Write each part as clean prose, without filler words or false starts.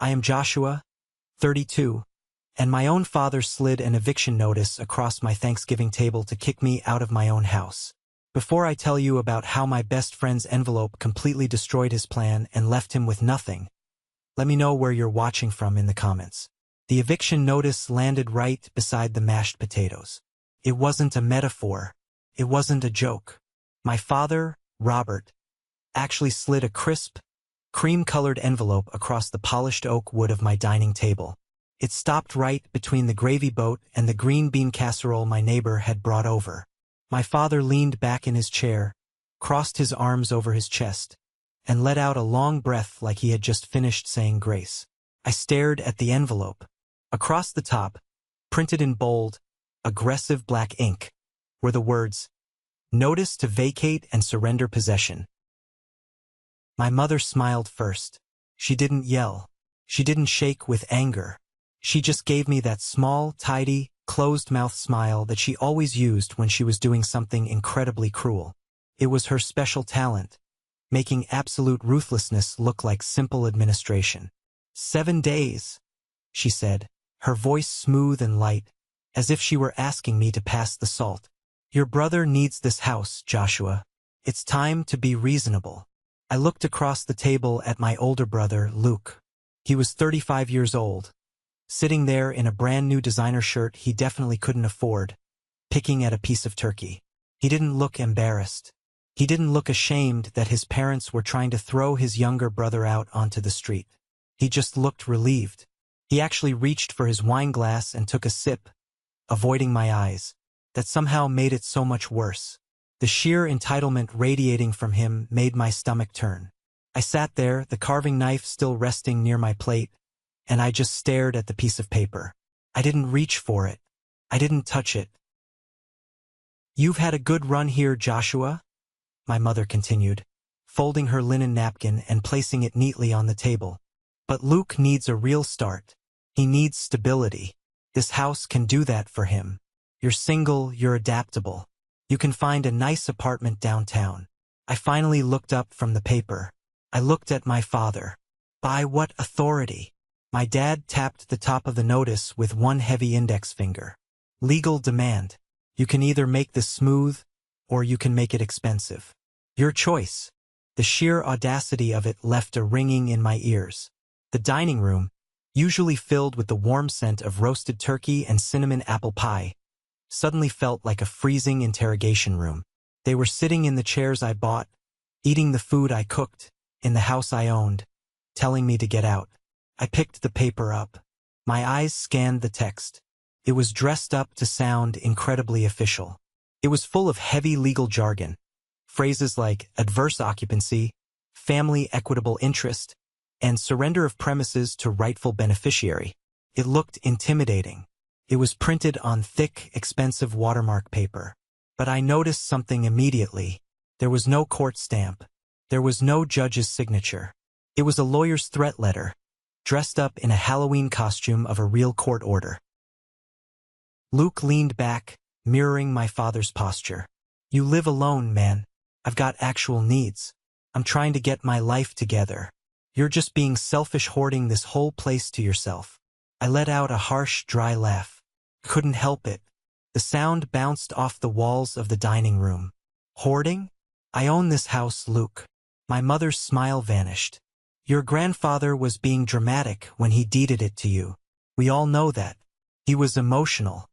I am Joshua, 32, and my own father slid an eviction notice across my Thanksgiving table to kick me out of my own house. Before I tell you about how my best friend's envelope completely destroyed his plan and left him with nothing, let me know where you're watching from in the comments. The eviction notice landed right beside the mashed potatoes. It wasn't a metaphor. It wasn't a joke. My father, Robert, actually slid a crisp, cream-colored envelope across the polished oak wood of my dining table. It stopped right between the gravy boat and the green bean casserole my neighbor had brought over. My father leaned back in his chair, crossed his arms over his chest, and let out a long breath like he had just finished saying grace. I stared at the envelope. Across the top, printed in bold, aggressive black ink, were the words, "Notice to vacate and surrender possession." My mother smiled first. She didn't yell. She didn't shake with anger. She just gave me that small, tidy, closed-mouth smile that she always used when she was doing something incredibly cruel. It was her special talent, making absolute ruthlessness look like simple administration. 7 days, she said, her voice smooth and light, as if she were asking me to pass the salt. Your brother needs this house, Joshua. It's time to be reasonable. I looked across the table at my older brother, Luke. He was 35 years old, sitting there in a brand new designer shirt he definitely couldn't afford, picking at a piece of turkey. He didn't look embarrassed. He didn't look ashamed that his parents were trying to throw his younger brother out onto the street. He just looked relieved. He actually reached for his wine glass and took a sip, avoiding my eyes. That somehow made it so much worse. The sheer entitlement radiating from him made my stomach turn. I sat there, the carving knife still resting near my plate, and I just stared at the piece of paper. I didn't reach for it. I didn't touch it. You've had a good run here, Joshua, my mother continued, folding her linen napkin and placing it neatly on the table. But Luke needs a real start. He needs stability. This house can do that for him. You're single, you're adaptable. You can find a nice apartment downtown. I finally looked up from the paper. I looked at my father. By what authority? My dad tapped the top of the notice with one heavy index finger. Legal demand. You can either make this smooth, or you can make it expensive. Your choice. The sheer audacity of it left a ringing in my ears. The dining room, usually filled with the warm scent of roasted turkey and cinnamon apple pie, suddenly felt like a freezing interrogation room. They were sitting in the chairs I bought, eating the food I cooked, in the house I owned, telling me to get out. I picked the paper up. My eyes scanned the text. It was dressed up to sound incredibly official. It was full of heavy legal jargon, phrases like adverse occupancy, family equitable interest, and surrender of premises to rightful beneficiary. It looked intimidating. It was printed on thick, expensive watermark paper. But I noticed something immediately. There was no court stamp. There was no judge's signature. It was a lawyer's threat letter, dressed up in a Halloween costume of a real court order. Luke leaned back, mirroring my father's posture. You live alone, man. I've got actual needs. I'm trying to get my life together. You're just being selfish, hoarding this whole place to yourself. I let out a harsh, dry laugh. Couldn't help it. The sound bounced off the walls of the dining room. Hoarding? I own this house, Luke. My mother's smile vanished. Your grandfather was being dramatic when he deeded it to you. We all know that. He was emotional.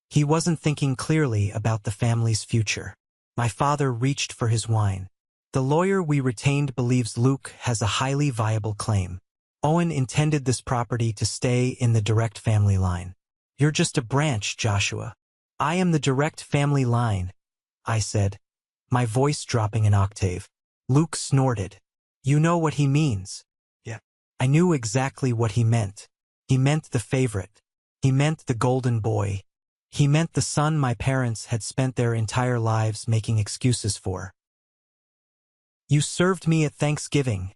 He wasn't thinking clearly about the family's future. My father reached for his wine. The lawyer we retained believes Luke has a highly viable claim. Owen intended this property to stay in the direct family line. You're just a branch, Joshua. I am the direct family line, I said, my voice dropping an octave. Luke snorted. You know what he means. Yeah. I knew exactly what he meant. He meant the favorite. He meant the golden boy. He meant the son my parents had spent their entire lives making excuses for. You served me at Thanksgiving,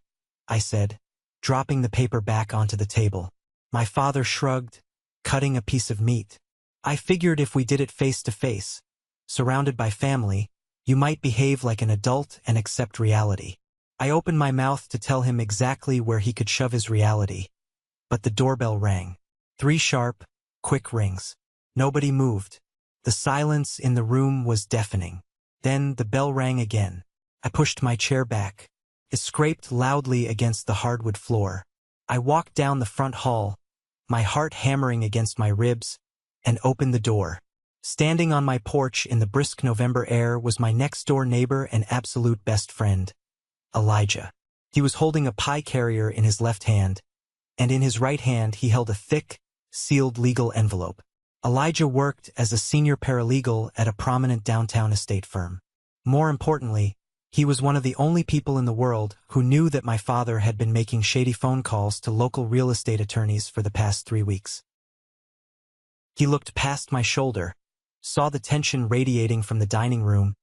I said, dropping the paper back onto the table. My father shrugged, cutting a piece of meat. I figured if we did it face to face, surrounded by family, you might behave like an adult and accept reality. I opened my mouth to tell him exactly where he could shove his reality, but the doorbell rang. 3 sharp, quick rings. Nobody moved. The silence in the room was deafening. Then the bell rang again. I pushed my chair back. It scraped loudly against the hardwood floor. I walked down the front hall, my heart hammering against my ribs, and opened the door. Standing on my porch in the brisk November air was my next-door neighbor and absolute best friend, Elijah. He was holding a pie carrier in his left hand, and in his right hand he held a thick, sealed legal envelope. Elijah worked as a senior paralegal at a prominent downtown estate firm. More importantly, he was one of the only people in the world who knew that my father had been making shady phone calls to local real estate attorneys for the past 3 weeks. He looked past my shoulder, saw the tension radiating from the dining room,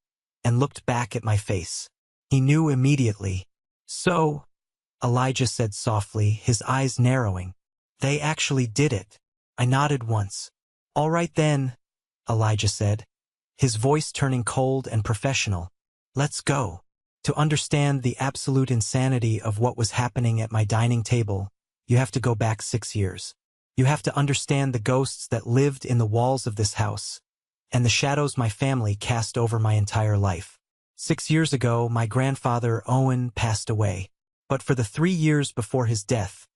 and looked back at my face. He knew immediately. "So," Elijah said softly, his eyes narrowing, "they actually did it." I nodded once. "All right then," Elijah said, his voice turning cold and professional. "Let's go." To understand the absolute insanity of what was happening at my dining table, you have to go back 6 years. You have to understand the ghosts that lived in the walls of this house, and the shadows my family cast over my entire life. 6 years ago, my grandfather, Owen, passed away. But for the 3 years before his death,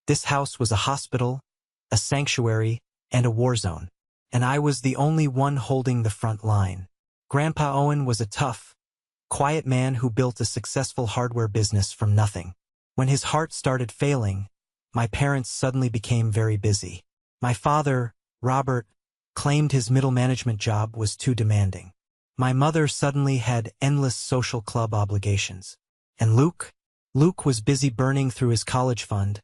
this house was a hospital, a sanctuary, and a war zone. And I was the only one holding the front line. Grandpa Owen was a tough, quiet man who built a successful hardware business from nothing. When his heart started failing, my parents suddenly became very busy. My father, Robert, claimed his middle management job was too demanding. My mother suddenly had endless social club obligations. And Luke was busy burning through his college fund,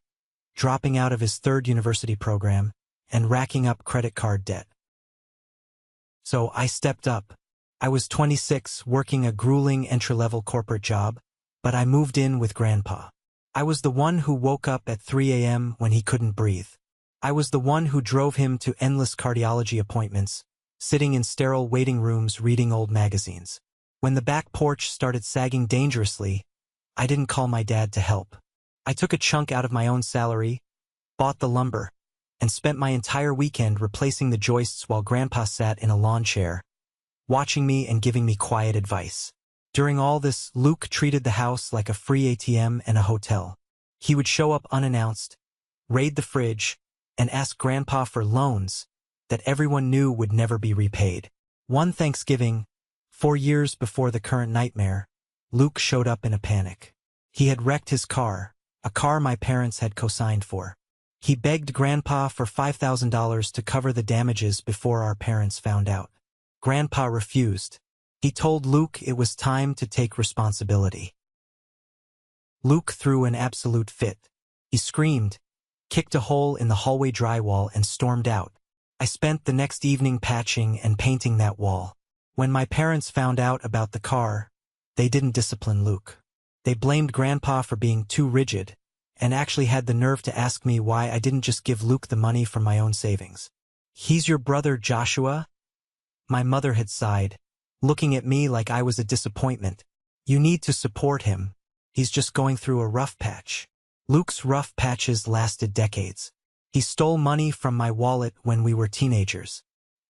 dropping out of his 3rd university program, and racking up credit card debt. So I stepped up. I was 26, working a grueling entry-level corporate job, but I moved in with Grandpa. I was the one who woke up at 3 a.m. when he couldn't breathe. I was the one who drove him to endless cardiology appointments, sitting in sterile waiting rooms reading old magazines. When the back porch started sagging dangerously, I didn't call my dad to help. I took a chunk out of my own salary, bought the lumber, and spent my entire weekend replacing the joists while Grandpa sat in a lawn chair, watching me and giving me quiet advice. During all this, Luke treated the house like a free ATM and a hotel. He would show up unannounced, raid the fridge, and ask Grandpa for loans that everyone knew would never be repaid. One Thanksgiving, 4 years before the current nightmare, Luke showed up in a panic. He had wrecked his car, a car my parents had co-signed for. He begged Grandpa for $5,000 to cover the damages before our parents found out. Grandpa refused. He told Luke it was time to take responsibility. Luke threw an absolute fit. He screamed, kicked a hole in the hallway drywall, and stormed out. I spent the next evening patching and painting that wall. When my parents found out about the car, they didn't discipline Luke. They blamed Grandpa for being too rigid, and actually had the nerve to ask me why I didn't just give Luke the money from my own savings. "He's your brother Joshua?" My mother had sighed, looking at me like I was a disappointment. "You need to support him. He's just going through a rough patch." Luke's rough patches lasted decades. He stole money from my wallet when we were teenagers.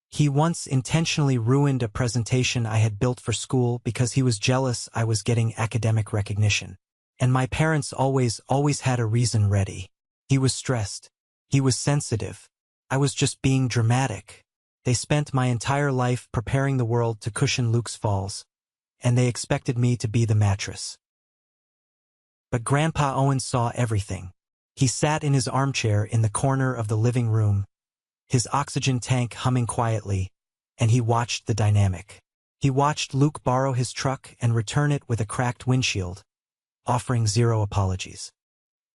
He once intentionally ruined a presentation I had built for school because he was jealous I was getting academic recognition. And my parents always had a reason ready. He was stressed. He was sensitive. I was just being dramatic. They spent my entire life preparing the world to cushion Luke's falls, and they expected me to be the mattress. But Grandpa Owen saw everything. He sat in his armchair in the corner of the living room, his oxygen tank humming quietly, and he watched the dynamic. He watched Luke borrow his truck and return it with a cracked windshield, offering zero apologies.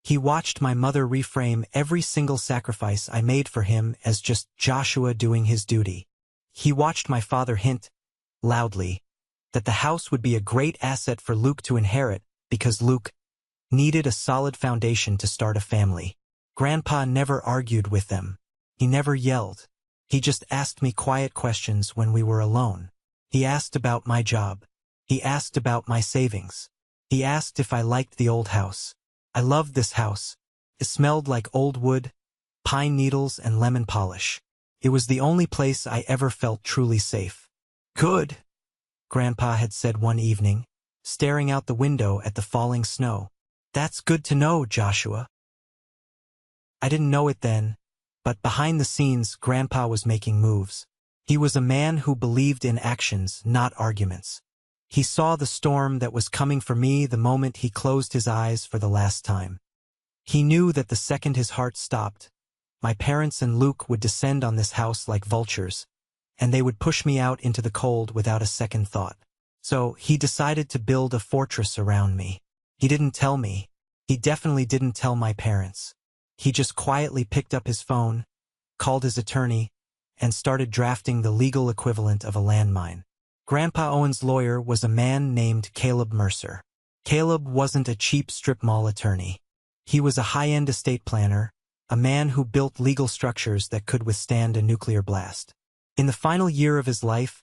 He watched my mother reframe every single sacrifice I made for him as just Joshua doing his duty. He watched my father hint, loudly, that the house would be a great asset for Luke to inherit because Luke needed a solid foundation to start a family. Grandpa never argued with them. He never yelled. He just asked me quiet questions when we were alone. He asked about my job. He asked about my savings. He asked if I liked the old house. I loved this house, It smelled like old wood, pine needles, and lemon polish. It was the only place I ever felt truly safe. "Good," Grandpa had said one evening, staring out the window at the falling snow. "That's good to know, Joshua." I didn't know it then, but behind the scenes, Grandpa was making moves. He was a man who believed in actions, not arguments. He saw the storm that was coming for me the moment he closed his eyes for the last time. He knew that the second his heart stopped, my parents and Luke would descend on this house like vultures, and they would push me out into the cold without a second thought. So he decided to build a fortress around me. He didn't tell me. He definitely didn't tell my parents. He just quietly picked up his phone, called his attorney, and started drafting the legal equivalent of a landmine. Grandpa Owen's lawyer was a man named Caleb Mercer. Caleb wasn't a cheap strip mall attorney. He was a high-end estate planner, a man who built legal structures that could withstand a nuclear blast. In the final year of his life,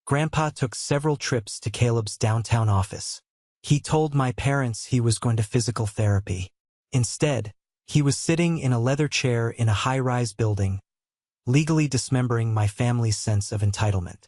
Grandpa took several trips to Caleb's downtown office. He told my parents he was going to physical therapy. Instead, he was sitting in a leather chair in a high-rise building, legally dismembering my family's sense of entitlement.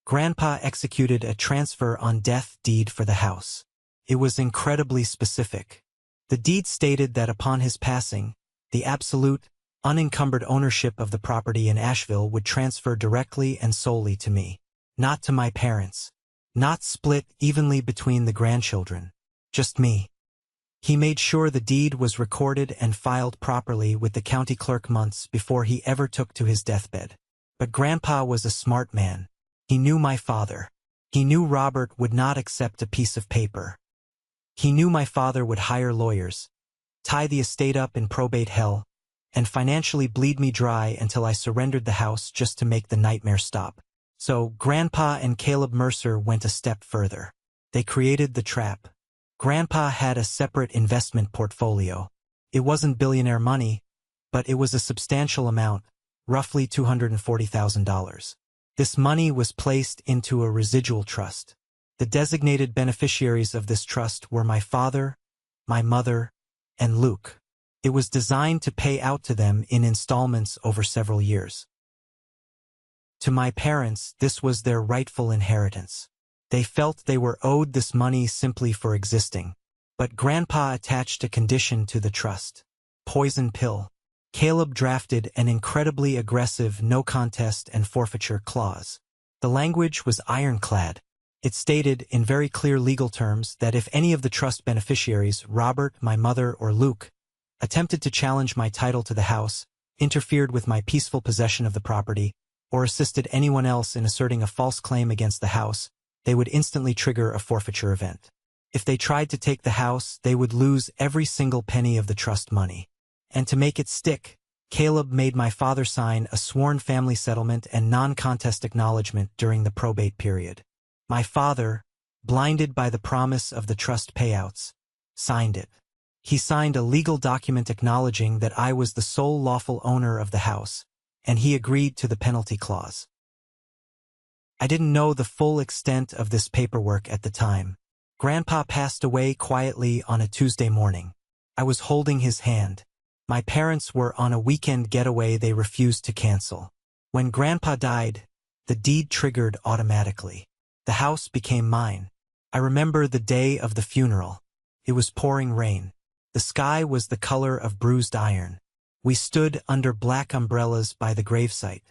Grandpa executed a transfer on death deed for the house. It was incredibly specific. The deed stated that upon his passing, the absolute, unencumbered ownership of the property in Asheville would transfer directly and solely to me, not to my parents, not split evenly between the grandchildren, just me. He made sure the deed was recorded and filed properly with the county clerk months before he ever took to his deathbed. But Grandpa was a smart man. He knew my father. He knew Robert would not accept a piece of paper. He knew my father would hire lawyers, tie the estate up in probate hell, and financially bleed me dry until I surrendered the house just to make the nightmare stop. So Grandpa and Caleb Mercer went a step further. They created the trap. Grandpa had a separate investment portfolio. It wasn't billionaire money, but it was a substantial amount, roughly $240,000. This money was placed into a residual trust. The designated beneficiaries of this trust were my father, my mother, and Luke. It was designed to pay out to them in installments over several years. To my parents, this was their rightful inheritance. They felt they were owed this money simply for existing. But Grandpa attached a condition to the trust. Poison pill. Caleb drafted an incredibly aggressive no contest and forfeiture clause. The language was ironclad. It stated in very clear legal terms that if any of the trust beneficiaries, Robert, my mother, or Luke, attempted to challenge my title to the house, interfered with my peaceful possession of the property, or assisted anyone else in asserting a false claim against the house, they would instantly trigger a forfeiture event. If they tried to take the house, they would lose every single penny of the trust money. And to make it stick, Caleb made my father sign a sworn family settlement and non-contest acknowledgement during the probate period. My father, blinded by the promise of the trust payouts, signed it. He signed a legal document acknowledging that I was the sole lawful owner of the house, and he agreed to the penalty clause. I didn't know the full extent of this paperwork at the time. Grandpa passed away quietly on a Tuesday morning. I was holding his hand. My parents were on a weekend getaway they refused to cancel. When Grandpa died, the deed triggered automatically. The house became mine. I remember the day of the funeral. It was pouring rain. The sky was the color of bruised iron. We stood under black umbrellas by the gravesite.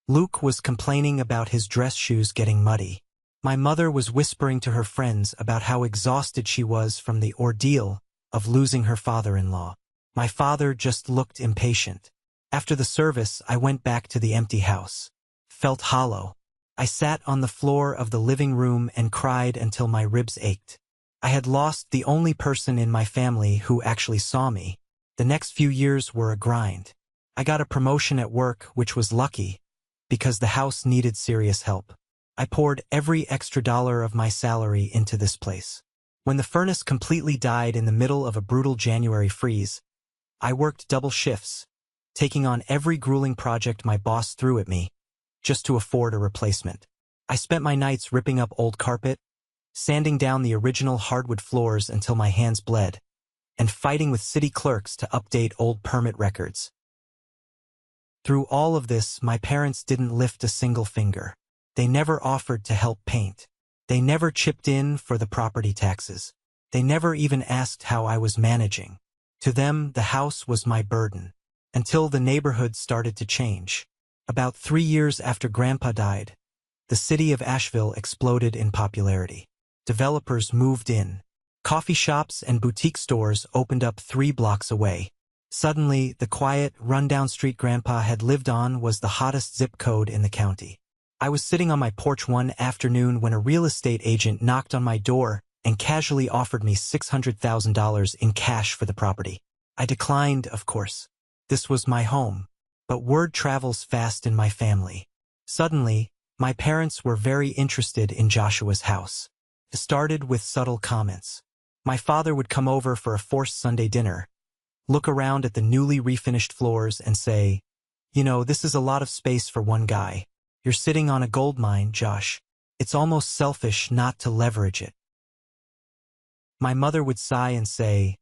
Luke was complaining about his dress shoes getting muddy. My mother was whispering to her friends about how exhausted she was from the ordeal of losing her father-in-law. My father just looked impatient. After the service, I went back to the empty house. Felt hollow. I sat on the floor of the living room and cried until my ribs ached. I had lost the only person in my family who actually saw me. The next few years were a grind. I got a promotion at work, which was lucky, because the house needed serious help. I poured every extra dollar of my salary into this place. When the furnace completely died in the middle of a brutal January freeze, I worked double shifts, taking on every grueling project my boss threw at me, just to afford a replacement. I spent my nights ripping up old carpet, sanding down the original hardwood floors until my hands bled, and fighting with city clerks to update old permit records. Through all of this, my parents didn't lift a single finger. They never offered to help paint. They never chipped in for the property taxes. They never even asked how I was managing. To them, the house was my burden. Until the neighborhood started to change. About 3 years after Grandpa died, the city of Asheville exploded in popularity. Developers moved in. Coffee shops and boutique stores opened up 3 blocks away. Suddenly, the quiet, rundown street Grandpa had lived on was the hottest zip code in the county. I was sitting on my porch one afternoon when a real estate agent knocked on my door and casually offered me $600,000 in cash for the property. I declined, of course. This was my home. But word travels fast in my family. Suddenly, my parents were very interested in Joshua's house. It started with subtle comments. My father would come over for a forced Sunday dinner, look around at the newly refinished floors and say, "You know, this is a lot of space for one guy. You're sitting on a gold mine, Josh. It's almost selfish not to leverage it." My mother would sigh and say,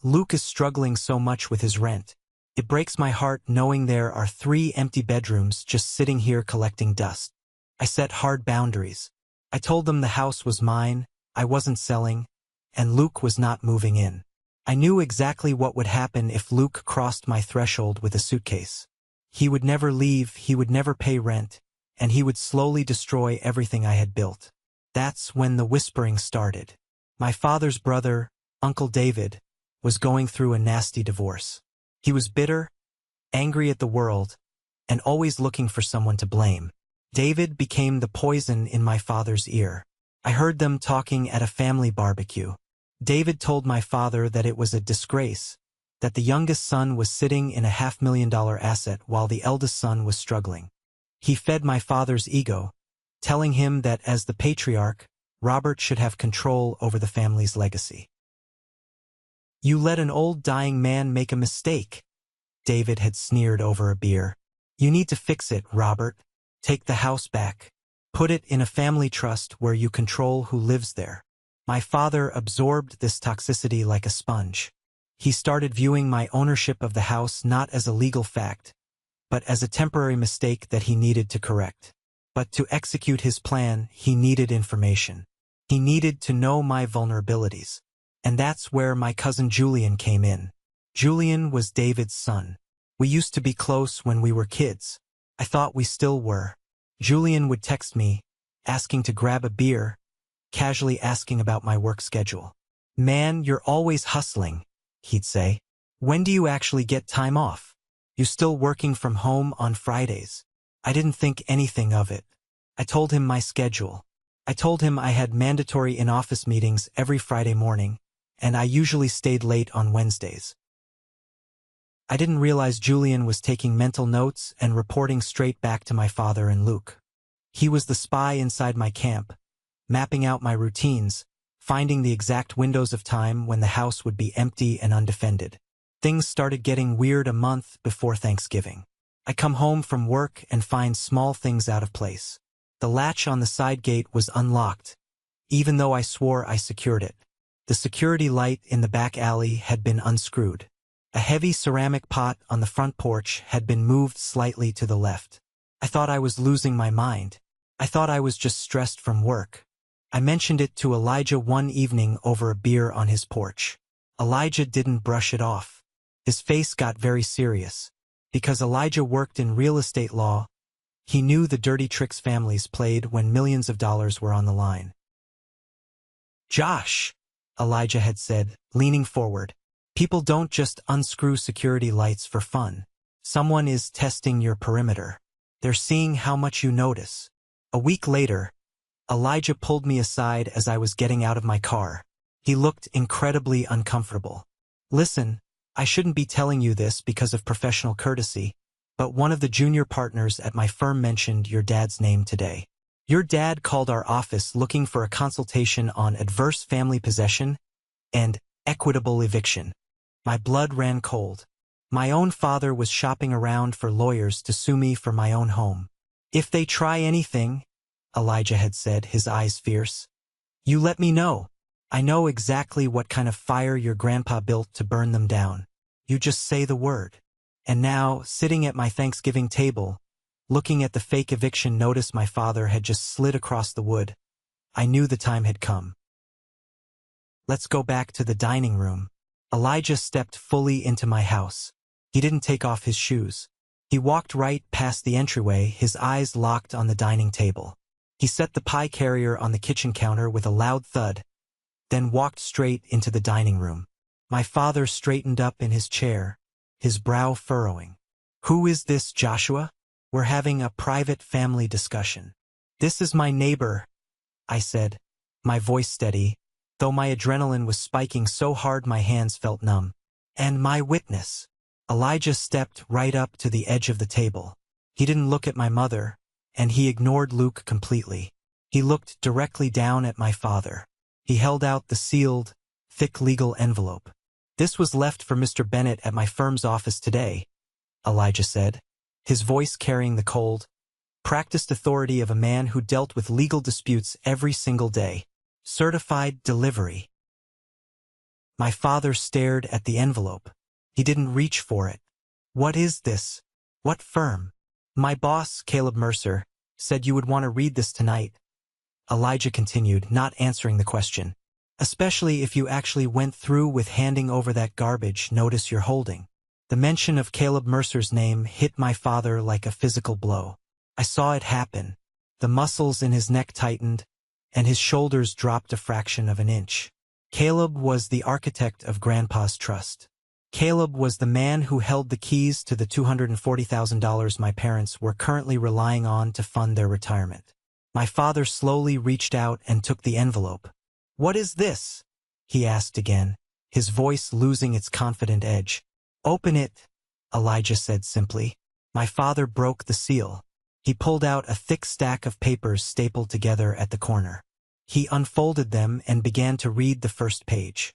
"Luke is struggling so much with his rent. It breaks my heart knowing there are 3 empty bedrooms just sitting here collecting dust." I set hard boundaries. I told them the house was mine, I wasn't selling, and Luke was not moving in. I knew exactly what would happen if Luke crossed my threshold with a suitcase. He would never leave, he would never pay rent, and he would slowly destroy everything I had built. That's when the whispering started. My father's brother, Uncle David, was going through a nasty divorce. He was bitter, angry at the world, and always looking for someone to blame. David became the poison in my father's ear. I heard them talking at a family barbecue. David told my father that it was a disgrace, that the youngest son was sitting in a $500,000 asset while the eldest son was struggling. He fed my father's ego, telling him that as the patriarch, Robert should have control over the family's legacy. "You let an old dying man make a mistake," David had sneered over a beer. "You need to fix it, Robert. Take the house back. Put it in a family trust where you control who lives there." My father absorbed this toxicity like a sponge. He started viewing my ownership of the house not as a legal fact, but as a temporary mistake that he needed to correct. But to execute his plan, he needed information. He needed to know my vulnerabilities. And that's where my cousin Julian came in. Julian was David's son. We used to be close when we were kids. I thought we still were. Julian would text me, asking to grab a beer, casually asking about my work schedule. "Man, you're always hustling," he'd say. "When do you actually get time off? You still working from home on Fridays?" I didn't think anything of it. I told him my schedule. I told him I had mandatory in-office meetings every Friday morning, and I usually stayed late on Wednesdays. I didn't realize Julian was taking mental notes and reporting straight back to my father and Luke. He was the spy inside my camp, mapping out my routines, finding the exact windows of time when the house would be empty and undefended. Things started getting weird a month before Thanksgiving. I come home from work and find small things out of place. The latch on the side gate was unlocked, even though I swore I secured it. The security light in the back alley had been unscrewed. A heavy ceramic pot on the front porch had been moved slightly to the left. I thought I was losing my mind. I thought I was just stressed from work. I mentioned it to Elijah one evening over a beer on his porch. Elijah didn't brush it off. His face got very serious. Because Elijah worked in real estate law, he knew the dirty tricks families played when millions of dollars were on the line. "Josh," Elijah had said, leaning forward, "people don't just unscrew security lights for fun. Someone is testing your perimeter. They're seeing how much you notice." A week later, Elijah pulled me aside as I was getting out of my car. He looked incredibly uncomfortable. "Listen, I shouldn't be telling you this because of professional courtesy, but one of the junior partners at my firm mentioned your dad's name today. Your dad called our office looking for a consultation on adverse family possession and equitable eviction." My blood ran cold. My own father was shopping around for lawyers to sue me for my own home. "If they try anything," Elijah had said, his eyes fierce, "you let me know." I know exactly what kind of fire your grandpa built to burn them down. You just say the word. And now, sitting at my Thanksgiving table, looking at the fake eviction notice my father had just slid across the wood, I knew the time had come. Let's go back to the dining room. Elijah stepped fully into my house. He didn't take off his shoes. He walked right past the entryway, his eyes locked on the dining table. He set the pie carrier on the kitchen counter with a loud thud, then walked straight into the dining room. My father straightened up in his chair, his brow furrowing. "Who is this, Joshua? We're having a private family discussion." "This is my neighbor," I said, my voice steady, though my adrenaline was spiking so hard my hands felt numb. "And my witness." Elijah stepped right up to the edge of the table. He didn't look at my mother, and he ignored Luke completely. He looked directly down at my father. He held out the sealed, thick legal envelope. "This was left for Mr. Bennett at my firm's office today," Elijah said, his voice carrying the cold, practiced authority of a man who dealt with legal disputes every single day. "Certified delivery." My father stared at the envelope. He didn't reach for it. "What is this? What firm?" "My boss, Caleb Mercer, said you would want to read this tonight," Elijah continued, not answering the question. "Especially if you actually went through with handing over that garbage notice you're holding." The mention of Caleb Mercer's name hit my father like a physical blow. I saw it happen. The muscles in his neck tightened, and his shoulders dropped a fraction of an inch. Caleb was the architect of Grandpa's trust. Caleb was the man who held the keys to the $240,000 my parents were currently relying on to fund their retirement. My father slowly reached out and took the envelope. "What is this?" he asked again, his voice losing its confident edge. "Open it," Elijah said simply. My father broke the seal. He pulled out a thick stack of papers stapled together at the corner. He unfolded them and began to read the first page.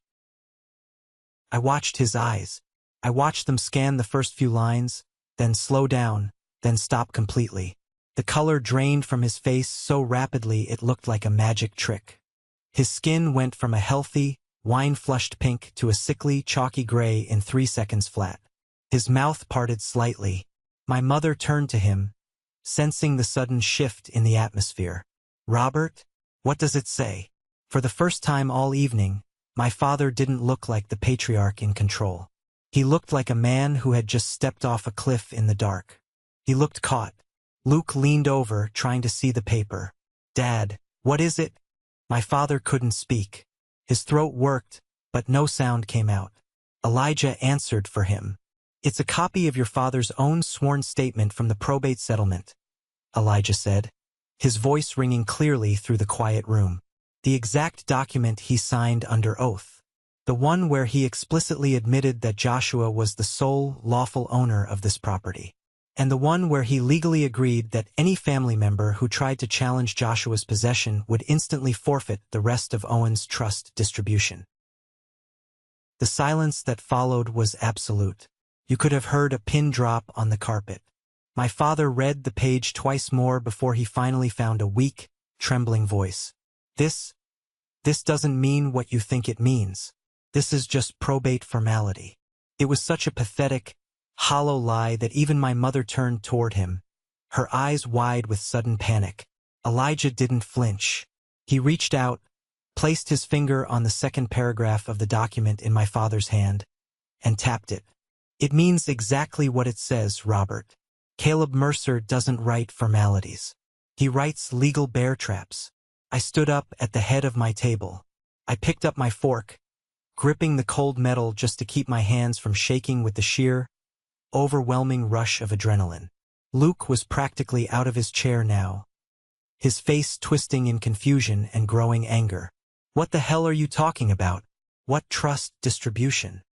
I watched his eyes. I watched them scan the first few lines, then slow down, then stop completely. The color drained from his face so rapidly it looked like a magic trick. His skin went from a healthy, wine-flushed pink to a sickly, chalky gray in 3 seconds flat. His mouth parted slightly. My mother turned to him, sensing the sudden shift in the atmosphere. "Robert, what does it say?" For the first time all evening, my father didn't look like the patriarch in control. He looked like a man who had just stepped off a cliff in the dark. He looked caught. Luke leaned over, trying to see the paper. "Dad, what is it?" My father couldn't speak. His throat worked, but no sound came out. Elijah answered for him. "It's a copy of your father's own sworn statement from the probate settlement," Elijah said, his voice ringing clearly through the quiet room. "The exact document he signed under oath. The one where he explicitly admitted that Joshua was the sole lawful owner of this property. And the one where he legally agreed that any family member who tried to challenge Joshua's possession would instantly forfeit the rest of Owen's trust distribution." The silence that followed was absolute. You could have heard a pin drop on the carpet. My father read the page twice more before he finally found a weak, trembling voice. This doesn't mean what you think it means. This is just probate formality." It was such a pathetic, hollow lie that even my mother turned toward him, her eyes wide with sudden panic. Elijah didn't flinch. He reached out, placed his finger on the second paragraph of the document in my father's hand, and tapped it. "It means exactly what it says, Robert. Caleb Mercer doesn't write formalities. He writes legal bear traps." I stood up at the head of my table. I picked up my fork, gripping the cold metal just to keep my hands from shaking with the sheer, overwhelming rush of adrenaline. Luke was practically out of his chair now, his face twisting in confusion and growing anger. "What the hell are you talking about? What trust distribution?"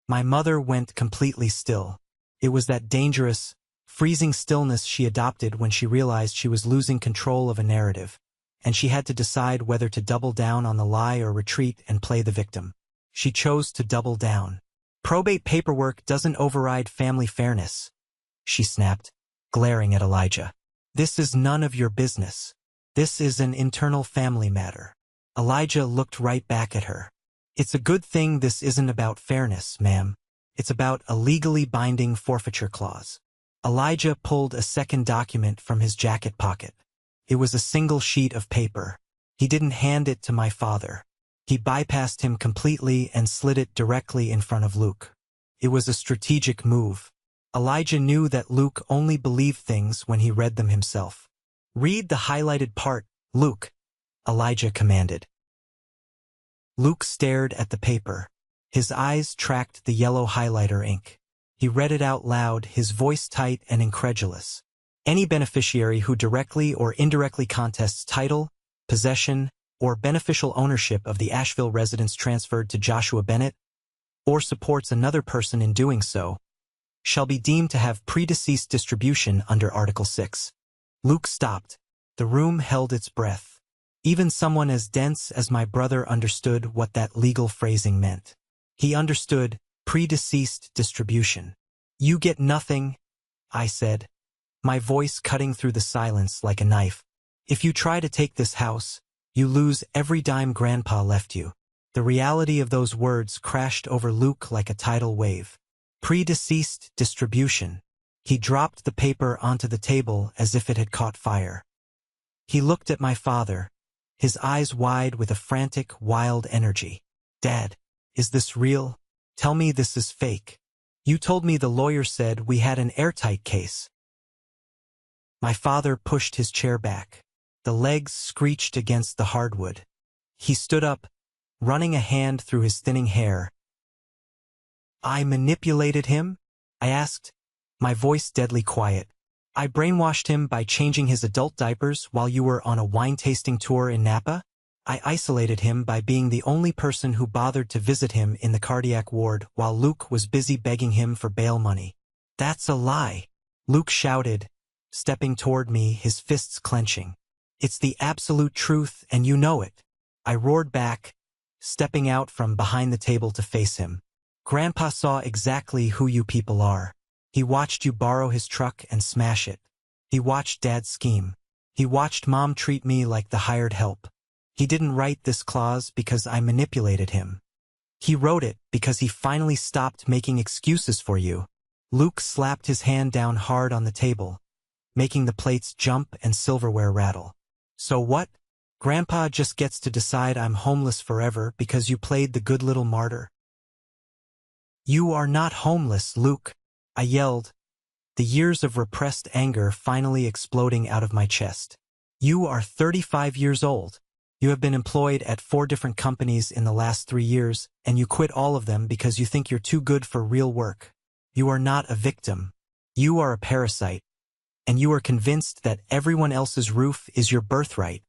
My mother went completely still. It was that dangerous, freezing stillness she adopted when she realized she was losing control of a narrative, and she had to decide whether to double down on the lie or retreat and play the victim. She chose to double down. "Probate paperwork doesn't override family fairness," she snapped, glaring at Elijah. "This is none of your business. This is an internal family matter." Elijah looked right back at her. It's a good thing this isn't about fairness, ma'am. It's about a legally binding forfeiture clause. Elijah pulled a second document from his jacket pocket. It was a single sheet of paper. He didn't hand it to my father. He bypassed him completely and slid it directly in front of Luke. It was a strategic move. Elijah knew that Luke only believed things when he read them himself. "Read the highlighted part, Luke," Elijah commanded. Luke stared at the paper. His eyes tracked the yellow highlighter ink. He read it out loud, his voice tight and incredulous. "Any beneficiary who directly or indirectly contests title, possession, or beneficial ownership of the Asheville residence transferred to Joshua Bennett, or supports another person in doing so, shall be deemed to have predeceased distribution under Article 6. Luke stopped. The room held its breath. Even someone as dense as my brother understood what that legal phrasing meant. He understood predeceased distribution. "You get nothing," I said, my voice cutting through the silence like a knife. "If you try to take this house, you lose every dime Grandpa left you." The reality of those words crashed over Luke like a tidal wave. Predeceased distribution. He dropped the paper onto the table as if it had caught fire. He looked at my father, his eyes wide with a frantic, wild energy. "Dad, is this real? Tell me this is fake. You told me the lawyer said we had an airtight case." My father pushed his chair back. The legs screeched against the hardwood. He stood up, running a hand through his thinning hair. "I manipulated him?" I asked, my voice deadly quiet. "I brainwashed him by changing his adult diapers while you were on a wine-tasting tour in Napa? I isolated him by being the only person who bothered to visit him in the cardiac ward while Luke was busy begging him for bail money." "That's a lie," Luke shouted, stepping toward me, his fists clenching. "It's the absolute truth, and you know it." I roared back, stepping out from behind the table to face him. "Grandpa saw exactly who you people are. He watched you borrow his truck and smash it. He watched Dad scheme. He watched Mom treat me like the hired help. He didn't write this clause because I manipulated him. He wrote it because he finally stopped making excuses for you." Luke slapped his hand down hard on the table, making the plates jump and silverware rattle. "So what? Grandpa just gets to decide I'm homeless forever because you played the good little martyr?" "You are not homeless, Luke," I yelled, the years of repressed anger finally exploding out of my chest. "You are 35 years old. You have been employed at 4 different companies in the last 3 years, and you quit all of them because you think you're too good for real work. You are not a victim. You are a parasite, and you are convinced that everyone else's roof is your birthright."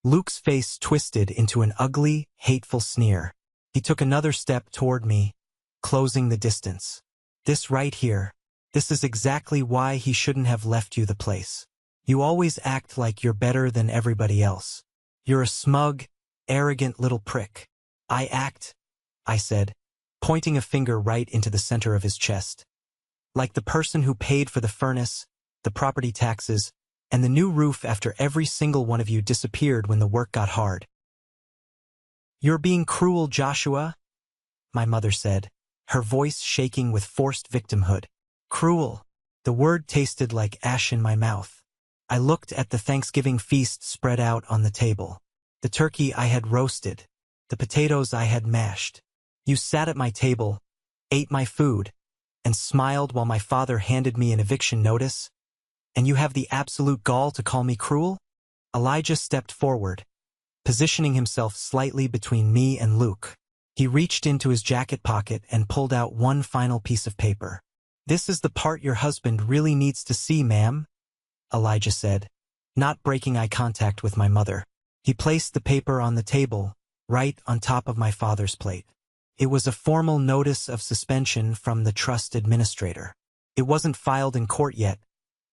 Luke's face twisted into an ugly, hateful sneer. He took another step toward me, closing the distance. "This right here. This is exactly why he shouldn't have left you the place. You always act like you're better than everybody else. You're a smug, arrogant little prick." "I act," I said, pointing a finger right into the center of his chest, "like the person who paid for the furnace, the property taxes, and the new roof after every single one of you disappeared when the work got hard." "You're being cruel, Joshua," my mother said, her voice shaking with forced victimhood. Cruel. The word tasted like ash in my mouth. I looked at the Thanksgiving feast spread out on the table. The turkey I had roasted, the potatoes I had mashed. You sat at my table, ate my food, and smiled while my father handed me an eviction notice. And you have the absolute gall to call me cruel? Elijah stepped forward, positioning himself slightly between me and Luke. He reached into his jacket pocket and pulled out one final piece of paper. "This is the part your husband really needs to see, ma'am," Elijah said, not breaking eye contact with my mother. He placed the paper on the table, right on top of my father's plate. It was a formal notice of suspension from the trust administrator. It wasn't filed in court yet,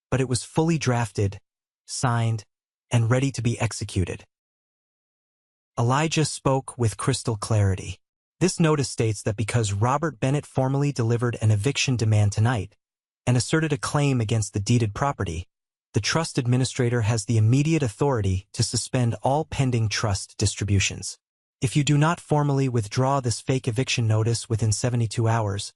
but it was fully drafted, signed, and ready to be executed. Elijah spoke with crystal clarity. "This notice states that because Robert Bennett formally delivered an eviction demand tonight and asserted a claim against the deeded property, The trust administrator has the immediate authority to suspend all pending trust distributions. If you do not formally withdraw this fake eviction notice within 72 hours,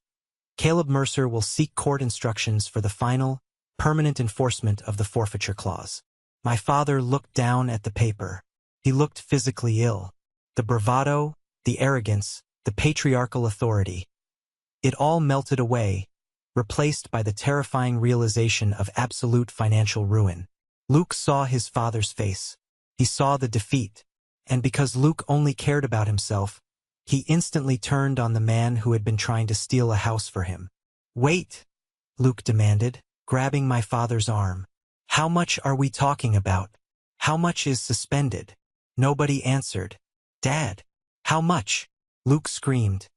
Caleb Mercer will seek court instructions for the final, permanent enforcement of the forfeiture clause. My father looked down at the paper. He looked physically ill. The bravado, the arrogance, the patriarchal authority. It all melted away, replaced by the terrifying realization of absolute financial ruin. Luke saw his father's face. He saw the defeat, and because Luke only cared about himself, he instantly turned on the man who had been trying to steal a house for him. "Wait," Luke demanded, grabbing my father's arm. "How much are we talking about? How much is suspended?" Nobody answered. "Dad, how much?" Luke screamed.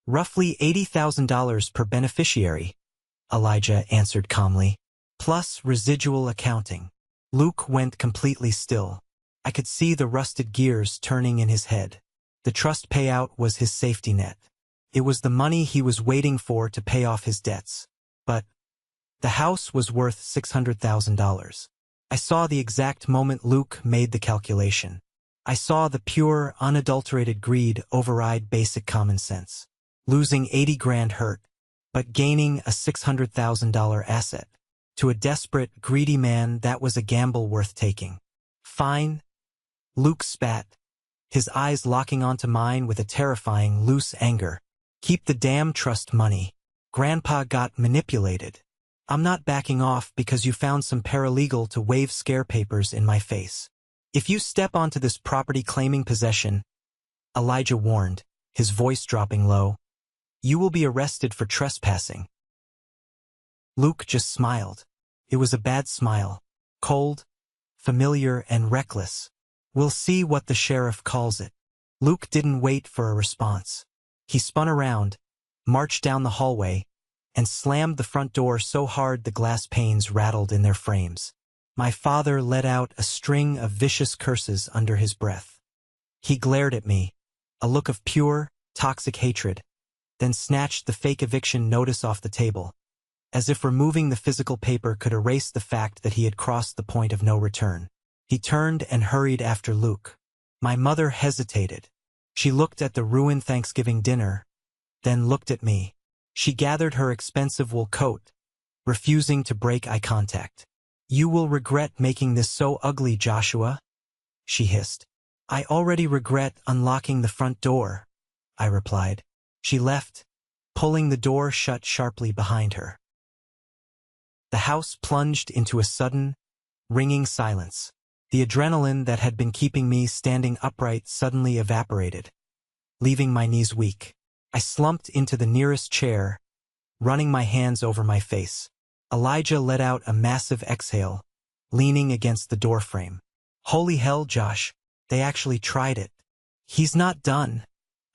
"Roughly $80,000 per beneficiary," Elijah answered calmly, "plus residual accounting." Luke went completely still. I could see the rusted gears turning in his head. The trust payout was his safety net. It was the money he was waiting for to pay off his debts. But the house was worth $600,000. I saw the exact moment Luke made the calculation. I saw the pure, unadulterated greed override basic common sense. Losing 80 grand hurt, but gaining a $600,000 asset. To a desperate, greedy man, that was a gamble worth taking. "Fine," Luke spat, his eyes locking onto mine with a terrifying, loose anger. "Keep the damn trust money. Grandpa got manipulated. I'm not backing off because you found some paralegal to wave scare papers in my face. If you step onto this property claiming possession," Elijah warned, his voice dropping low, "you will be arrested for trespassing." Luke just smiled. It was a bad smile. Cold, familiar, and reckless. "We'll see what the sheriff calls it." Luke didn't wait for a response. He spun around, marched down the hallway, and slammed the front door so hard the glass panes rattled in their frames. My father let out a string of vicious curses under his breath. He glared at me, a look of pure, toxic hatred, then snatched the fake eviction notice off the table, as if removing the physical paper could erase the fact that he had crossed the point of no return. He turned and hurried after Luke. My mother hesitated. She looked at the ruined Thanksgiving dinner, then looked at me. She gathered her expensive wool coat, refusing to break eye contact. "You will regret making this so ugly, Joshua," she hissed. "I already regret unlocking the front door," I replied. She left, pulling the door shut sharply behind her. The house plunged into a sudden, ringing silence. The adrenaline that had been keeping me standing upright suddenly evaporated, leaving my knees weak. I slumped into the nearest chair, running my hands over my face. Elijah let out a massive exhale, leaning against the doorframe. "Holy hell, Josh, they actually tried it." "He's not done,"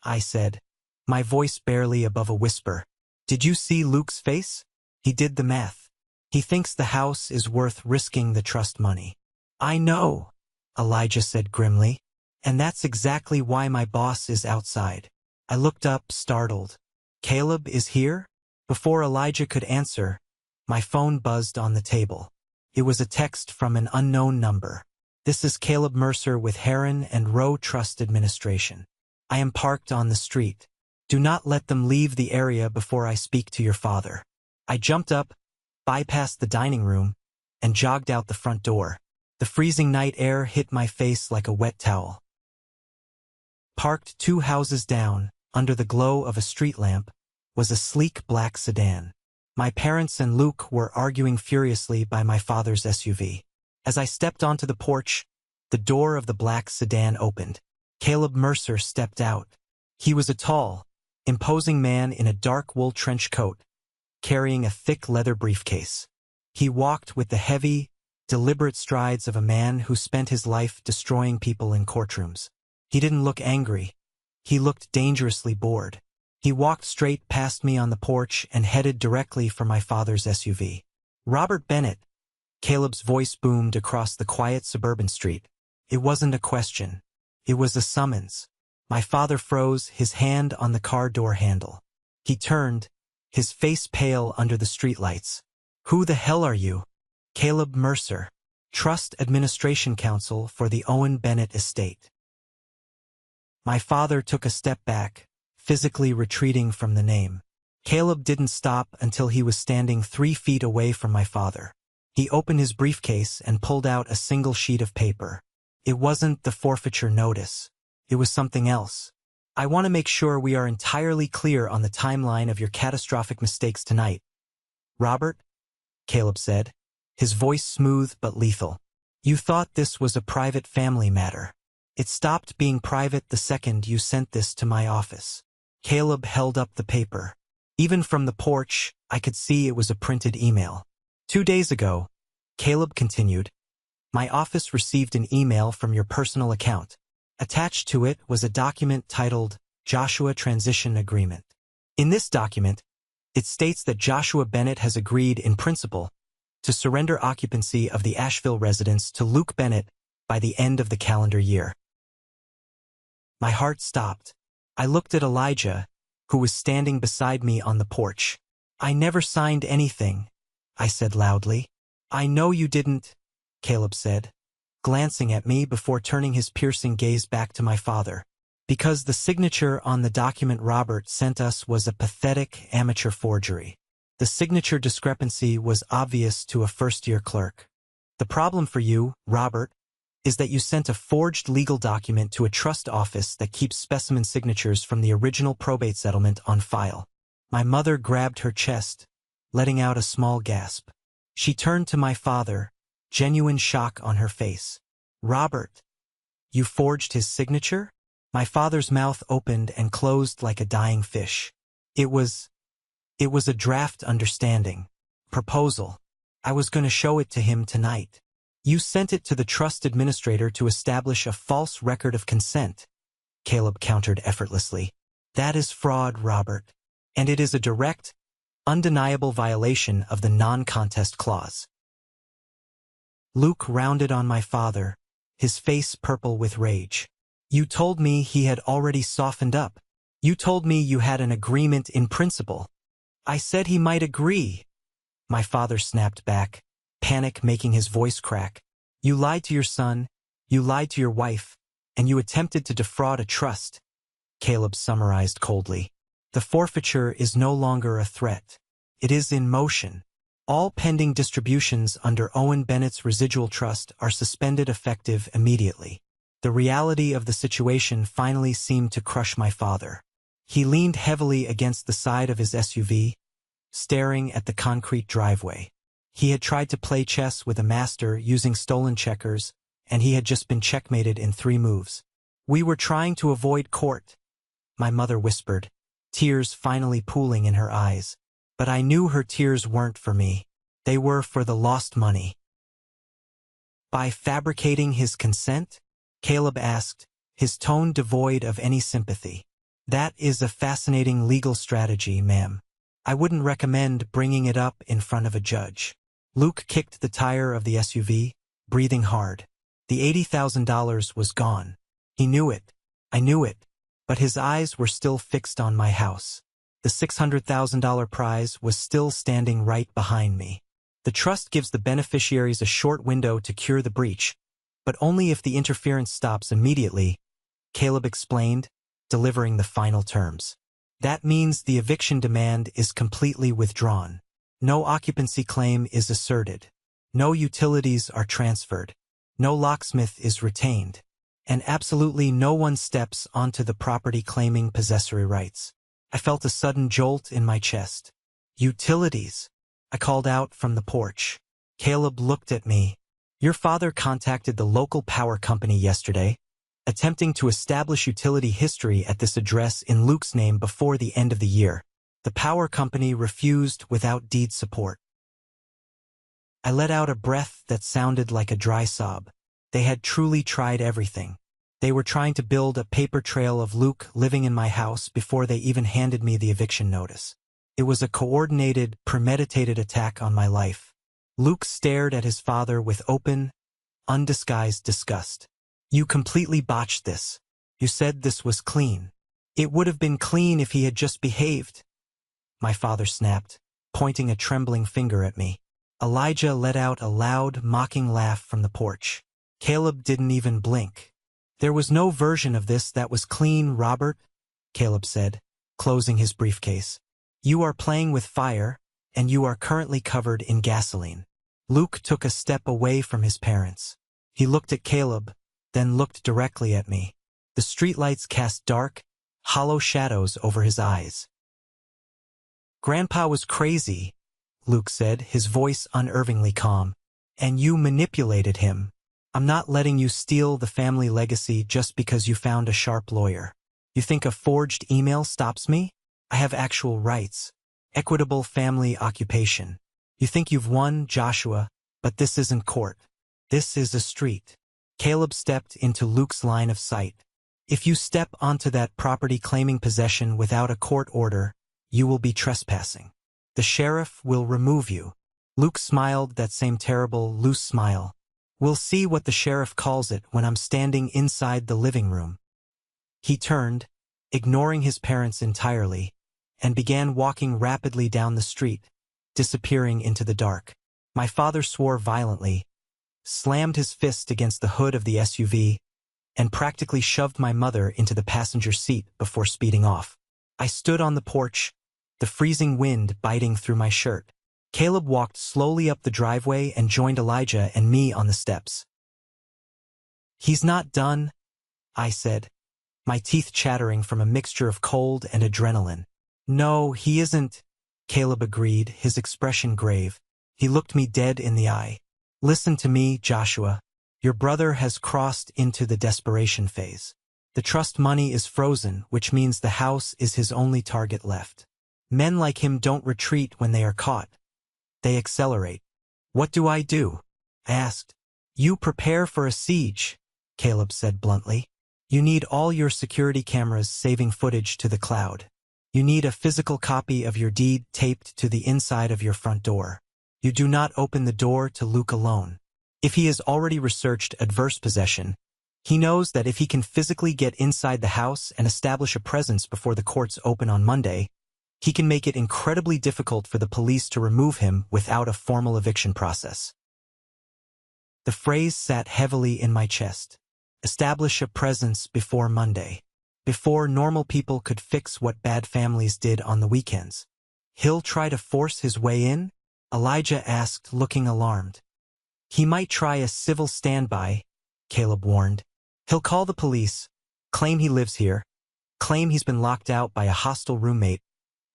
I said, my voice barely above a whisper. "Did you see Luke's face? He did the math. He thinks the house is worth risking the trust money." "I know," Elijah said grimly, "and that's exactly why my boss is outside." I looked up, startled. "Caleb is here?" Before Elijah could answer, my phone buzzed on the table. It was a text from an unknown number. "This is Caleb Mercer with Heron and Rowe Trust Administration. I am parked on the street. Do not let them leave the area before I speak to your father." I jumped up, bypassed the dining room, and jogged out the front door. The freezing night air hit my face like a wet towel. Parked 2 houses down, under the glow of a street lamp, was a sleek black sedan. My parents and Luke were arguing furiously by my father's SUV. As I stepped onto the porch, the door of the black sedan opened. Caleb Mercer stepped out. He was a tall, imposing man in a dark wool trench coat, carrying a thick leather briefcase. He walked with the heavy, deliberate strides of a man who spent his life destroying people in courtrooms. He didn't look angry. He looked dangerously bored. He walked straight past me on the porch and headed directly for my father's SUV. "Robert Bennett," Caleb's voice boomed across the quiet suburban street. It wasn't a question. It was a summons. My father froze, his hand on the car door handle. He turned, his face pale under the streetlights. "Who the hell are you?" Caleb Mercer, Trust Administration Counsel for the Owen Bennett Estate. My father took a step back, physically retreating from the name. Caleb didn't stop until he was standing 3 feet away from my father. He opened his briefcase and pulled out a single sheet of paper. It wasn't the forfeiture notice. It was something else. I want to make sure we are entirely clear on the timeline of your catastrophic mistakes tonight. Robert, Caleb said, his voice smooth but lethal. You thought this was a private family matter. It stopped being private the second you sent this to my office. Caleb held up the paper. Even from the porch, I could see it was a printed email. 2 days ago, Caleb continued, my office received an email from your personal account. Attached to it was a document titled Joshua Transition Agreement. In this document, it states that Joshua Bennett has agreed in principle to surrender occupancy of the Asheville residence to Luke Bennett by the end of the calendar year. My heart stopped. I looked at Elijah, who was standing beside me on the porch. I never signed anything, I said loudly. I know you didn't, Caleb said, glancing at me before turning his piercing gaze back to my father. Because the signature on the document Robert sent us was a pathetic amateur forgery. The signature discrepancy was obvious to a first-year clerk. The problem for you, Robert, is that you sent a forged legal document to a trust office that keeps specimen signatures from the original probate settlement on file. My mother grabbed her chest, letting out a small gasp. She turned to my father, genuine shock on her face. Robert, you forged his signature? My father's mouth opened and closed like a dying fish. It was a draft understanding. Proposal. I was going to show it to him tonight. You sent it to the trust administrator to establish a false record of consent, Caleb countered effortlessly. That is fraud, Robert. And it is a direct, undeniable violation of the non-contest clause. Luke rounded on my father, his face purple with rage. You told me he had already softened up. You told me you had an agreement in principle. I said he might agree. My father snapped back, panic making his voice crack. You lied to your son, you lied to your wife, and you attempted to defraud a trust. Caleb summarized coldly. The forfeiture is no longer a threat. It is in motion. All pending distributions under Owen Bennett's residual trust are suspended effective immediately. The reality of the situation finally seemed to crush my father. He leaned heavily against the side of his SUV, staring at the concrete driveway. He had tried to play chess with a master using stolen checkers, and he had just been checkmated in 3 moves. We were trying to avoid court, my mother whispered, tears finally pooling in her eyes. But I knew her tears weren't for me. They were for the lost money. By fabricating his consent? Caleb asked, his tone devoid of any sympathy. That is a fascinating legal strategy, ma'am. I wouldn't recommend bringing it up in front of a judge. Luke kicked the tire of the SUV, breathing hard. The $80,000 was gone. He knew it. I knew it. But his eyes were still fixed on my house. The $600,000 prize was still standing right behind me. The trust gives the beneficiaries a short window to cure the breach, but only if the interference stops immediately, Caleb explained, delivering the final terms. That means the eviction demand is completely withdrawn. No occupancy claim is asserted. No utilities are transferred. No locksmith is retained. And absolutely no one steps onto the property claiming possessory rights. I felt a sudden jolt in my chest. Utilities, I called out from the porch. Caleb looked at me. Your father contacted the local power company yesterday, attempting to establish utility history at this address in Luke's name before the end of the year. The power company refused without deed support. I let out a breath that sounded like a dry sob. They had truly tried everything. They were trying to build a paper trail of Luke living in my house before they even handed me the eviction notice. It was a coordinated, premeditated attack on my life. Luke stared at his father with open, undisguised disgust. You completely botched this. You said this was clean. It would have been clean if he had just behaved. My father snapped, pointing a trembling finger at me. Elijah let out a loud, mocking laugh from the porch. Caleb didn't even blink. There was no version of this that was clean, Robert, Caleb said, closing his briefcase. You are playing with fire, and you are currently covered in gasoline. Luke took a step away from his parents. He looked at Caleb, then looked directly at me. The streetlights cast dark, hollow shadows over his eyes. Grandpa was crazy, Luke said, his voice unnervingly calm. And you manipulated him. I'm not letting you steal the family legacy just because you found a sharp lawyer. You think a forged email stops me? I have actual rights. Equitable family occupation. You think you've won, Joshua, but this isn't court. This is a street. Caleb stepped into Luke's line of sight. If you step onto that property claiming possession without a court order, you will be trespassing. The sheriff will remove you. Luke smiled that same terrible, loose smile. We'll see what the sheriff calls it when I'm standing inside the living room. He turned, ignoring his parents entirely, and began walking rapidly down the street, disappearing into the dark. My father swore violently, slammed his fist against the hood of the SUV, and practically shoved my mother into the passenger seat before speeding off. I stood on the porch, the freezing wind biting through my shirt. Caleb walked slowly up the driveway and joined Elijah and me on the steps. He's not done, I said, my teeth chattering from a mixture of cold and adrenaline. No, he isn't, Caleb agreed, his expression grave. He looked me dead in the eye. Listen to me, Joshua. Your brother has crossed into the desperation phase. The trust money is frozen, which means the house is his only target left. Men like him don't retreat when they are caught. They accelerate. What do? I asked. You prepare for a siege, Caleb said bluntly. You need all your security cameras saving footage to the cloud. You need a physical copy of your deed taped to the inside of your front door. You do not open the door to Luke alone. If he has already researched adverse possession, he knows that if he can physically get inside the house and establish a presence before the courts open on Monday, he can make it incredibly difficult for the police to remove him without a formal eviction process. The phrase sat heavily in my chest. Establish a presence before Monday. Before normal people could fix what bad families did on the weekends. He'll try to force his way in? Elijah asked, looking alarmed. He might try a civil standby, Caleb warned. He'll call the police, claim he lives here, claim he's been locked out by a hostile roommate,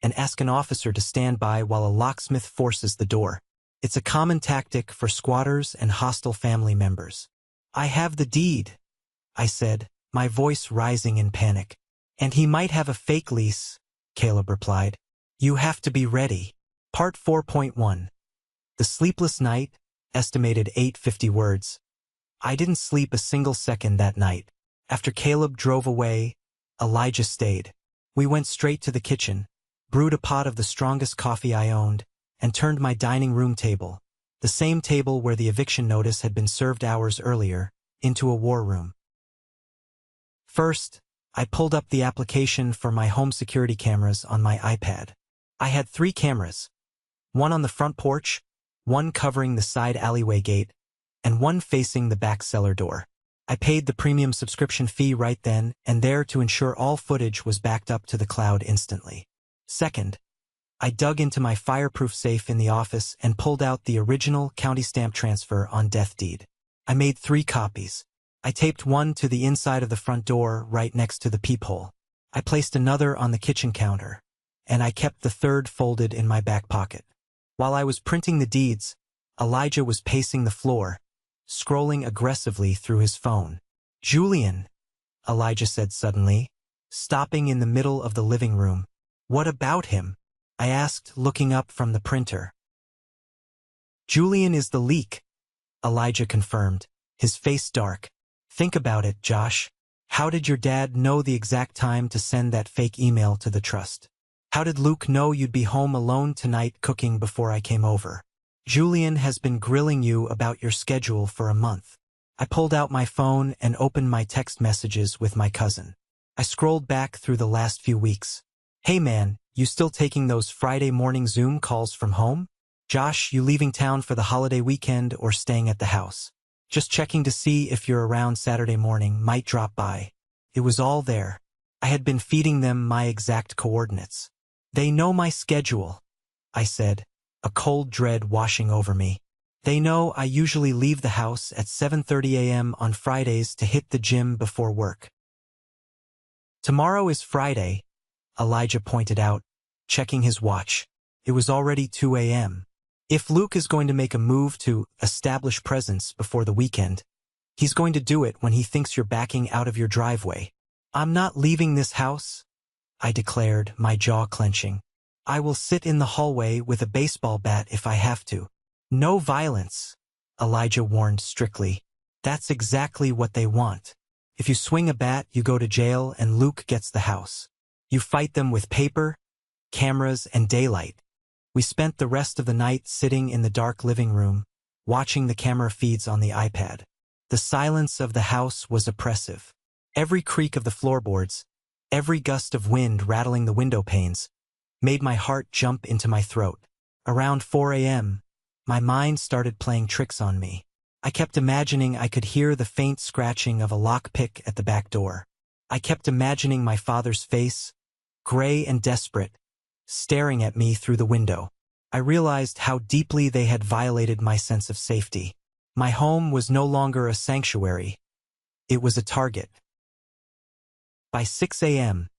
and ask an officer to stand by while a locksmith forces the door. It's a common tactic for squatters and hostile family members. I have the deed, I said, my voice rising in panic. And he might have a fake lease, Caleb replied. You have to be ready. Part 4.1. The sleepless night, estimated 850 words. I didn't sleep a single second that night. After Caleb drove away, Elijah stayed. We went straight to the kitchen, brewed a pot of the strongest coffee I owned, and turned my dining room table, the same table where the eviction notice had been served hours earlier, into a war room. First, I pulled up the application for my home security cameras on my iPad. I had 3 cameras, one on the front porch, one covering the side alleyway gate, and one facing the back cellar door. I paid the premium subscription fee right then and there to ensure all footage was backed up to the cloud instantly. Second, I dug into my fireproof safe in the office and pulled out the original county stamp transfer on death deed. I made 3 copies. I taped one to the inside of the front door right next to the peephole. I placed another on the kitchen counter, and I kept the third folded in my back pocket. While I was printing the deeds, Elijah was pacing the floor, scrolling aggressively through his phone. Julian, Elijah said suddenly, stopping in the middle of the living room. What about him? I asked, looking up from the printer. Julian is the leak, Elijah confirmed, his face dark. Think about it, Josh. How did your dad know the exact time to send that fake email to the trust? How did Luke know you'd be home alone tonight cooking before I came over? Julian has been grilling you about your schedule for a month. I pulled out my phone and opened my text messages with my cousin. I scrolled back through the last few weeks. Hey man, you still taking those Friday morning Zoom calls from home? "Josh, you leaving town for the holiday weekend or staying at the house? Just checking to see if you're around Saturday morning, might drop by." It was all there. I had been feeding them my exact coordinates. "They know my schedule," I said, a cold dread washing over me. "They know I usually leave the house at 7:30 a.m. on Fridays to hit the gym before work." "Tomorrow is Friday," Elijah pointed out, checking his watch. It was already 2 a.m. "If Luke is going to make a move to establish presence before the weekend, he's going to do it when he thinks you're backing out of your driveway." "I'm not leaving this house," I declared, my jaw clenching. "I will sit in the hallway with a baseball bat if I have to." "No violence," Elijah warned strictly. "That's exactly what they want. If you swing a bat, you go to jail and Luke gets the house. You fight them with paper, cameras, and daylight." We spent the rest of the night sitting in the dark living room, watching the camera feeds on the iPad. The silence of the house was oppressive. Every creak of the floorboards, every gust of wind rattling the window panes, made my heart jump into my throat. Around 4 a.m., my mind started playing tricks on me. I kept imagining I could hear the faint scratching of a lockpick at the back door. I kept imagining my father's face, gray and desperate, staring at me through the window. I realized how deeply they had violated my sense of safety. My home was no longer a sanctuary. It was a target. By 6 a.m.,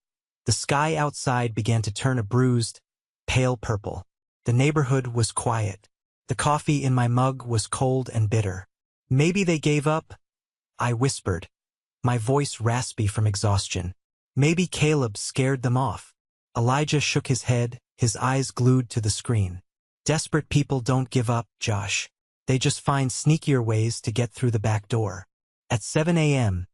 the sky outside began to turn a bruised, pale purple. The neighborhood was quiet. The coffee in my mug was cold and bitter. "Maybe they gave up," I whispered, my voice raspy from exhaustion. "Maybe Caleb scared them off." Elijah shook his head, his eyes glued to the screen. "Desperate people don't give up, Josh. They just find sneakier ways to get through the back door." At 7 a.m.,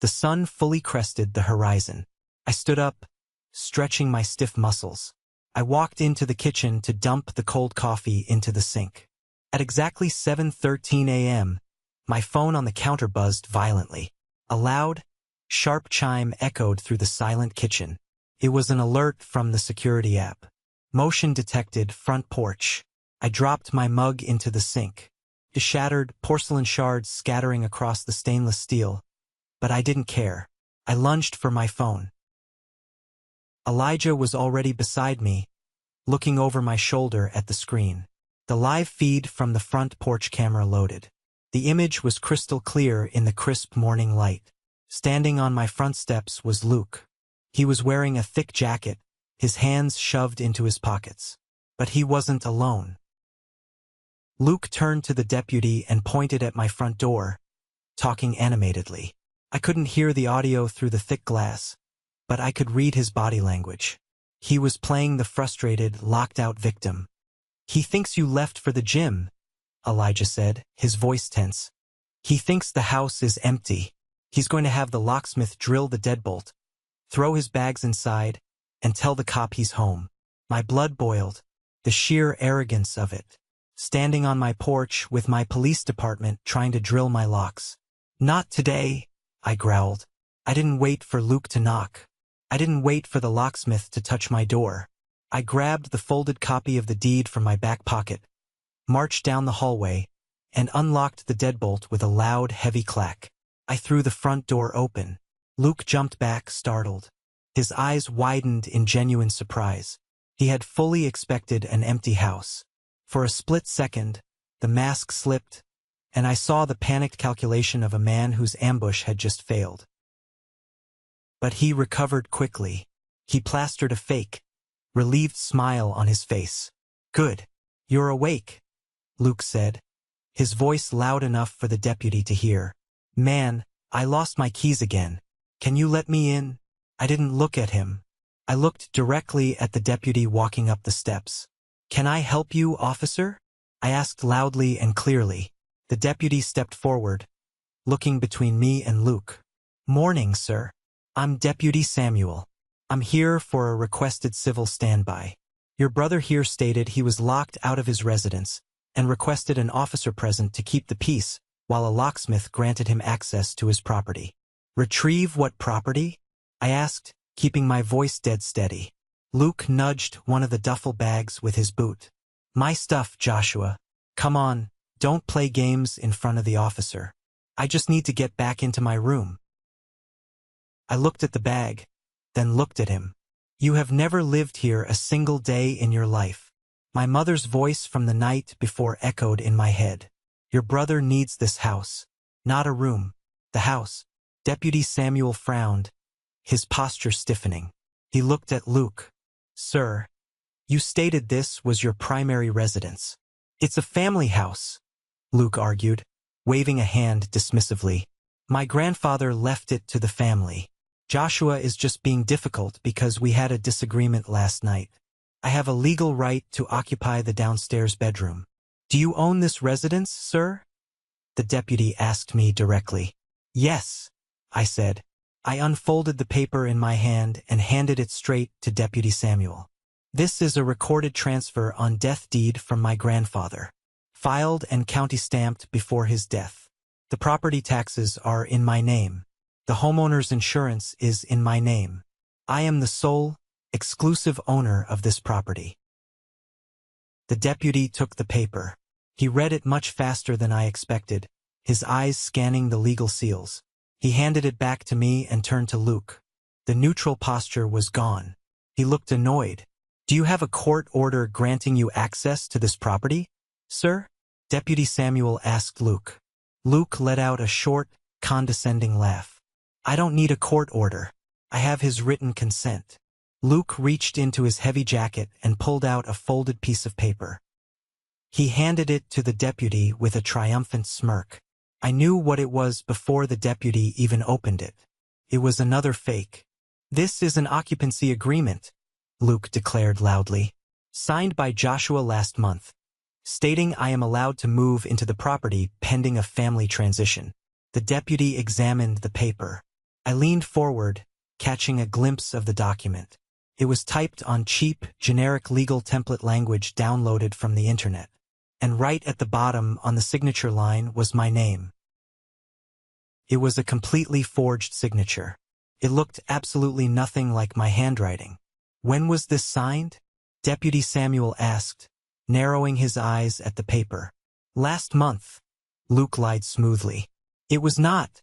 the sun fully crested the horizon. I stood up, stretching my stiff muscles. I walked into the kitchen to dump the cold coffee into the sink. At exactly 7:13 a.m., my phone on the counter buzzed violently. A loud, sharp chime echoed through the silent kitchen. It was an alert from the security app. "Motion detected, front porch." I dropped my mug into the sink, the shattered porcelain shards scattering across the stainless steel. But I didn't care. I lunged for my phone. Elijah was already beside me, looking over my shoulder at the screen. The live feed from the front porch camera loaded. The image was crystal clear in the crisp morning light. Standing on my front steps was Luke. He was wearing a thick jacket, his hands shoved into his pockets. But he wasn't alone. Luke turned to the deputy and pointed at my front door, talking animatedly. I couldn't hear the audio through the thick glass, but I could read his body language. He was playing the frustrated, locked-out victim. "He thinks you left for the gym," Elijah said, his voice tense. "He thinks the house is empty. He's going to have the locksmith drill the deadbolt, throw his bags inside, and tell the cop he's home." My blood boiled, the sheer arrogance of it. Standing on my porch with my police department trying to drill my locks. "Not today," I growled. I didn't wait for Luke to knock. I didn't wait for the locksmith to touch my door. I grabbed the folded copy of the deed from my back pocket, marched down the hallway, and unlocked the deadbolt with a loud, heavy clack. I threw the front door open. Luke jumped back, startled. His eyes widened in genuine surprise. He had fully expected an empty house. For a split second, the mask slipped, and I saw the panicked calculation of a man whose ambush had just failed. But he recovered quickly. He plastered a fake, relieved smile on his face. "Good. You're awake," Luke said, his voice loud enough for the deputy to hear. "Man, I lost my keys again. Can you let me in?" I didn't look at him. I looked directly at the deputy walking up the steps. "Can I help you, officer?" I asked loudly and clearly. The deputy stepped forward, looking between me and Luke. "Morning, sir. I'm Deputy Samuel. I'm here for a requested civil standby. Your brother here stated he was locked out of his residence and requested an officer present to keep the peace while a locksmith granted him access to his property." "Retrieve what property?" I asked, keeping my voice dead steady. Luke nudged one of the duffel bags with his boot. My stuff, Joshua. Come on, don't play games in front of the officer. I just need to get back into my room. I looked at the bag, then looked at him. You have never lived here a single day in your life. My mother's voice from the night before echoed in my head. Your brother needs this house. Not a room. The house. Deputy Samuel frowned, his posture stiffening. He looked at Luke. Sir, you stated this was your primary residence. It's a family house, Luke argued, waving a hand dismissively. My grandfather left it to the family. Joshua is just being difficult because we had a disagreement last night. I have a legal right to occupy the downstairs bedroom. Do you own this residence, sir? The deputy asked me directly. Yes, I said. I unfolded the paper in my hand and handed it straight to Deputy Samuel. This is a recorded transfer on death deed from my grandfather, filed and county-stamped before his death. The property taxes are in my name. The homeowner's insurance is in my name. I am the sole, exclusive owner of this property. The deputy took the paper. He read it much faster than I expected, his eyes scanning the legal seals. He handed it back to me and turned to Luke. The neutral posture was gone. He looked annoyed. Do you have a court order granting you access to this property, sir? Deputy Samuel asked Luke. Luke let out a short, condescending laugh. I don't need a court order. I have his written consent. Luke reached into his heavy jacket and pulled out a folded piece of paper. He handed it to the deputy with a triumphant smirk. I knew what it was before the deputy even opened it. It was another fake. This is an occupancy agreement, Luke declared loudly, signed by Joshua last month, stating I am allowed to move into the property pending a family transition. The deputy examined the paper. I leaned forward, catching a glimpse of the document. It was typed on cheap, generic legal template language downloaded from the internet. And right at the bottom on the signature line was my name. It was a completely forged signature. It looked absolutely nothing like my handwriting. When was this signed? Deputy Samuel asked, narrowing his eyes at the paper. Last month, Luke lied smoothly. It was not,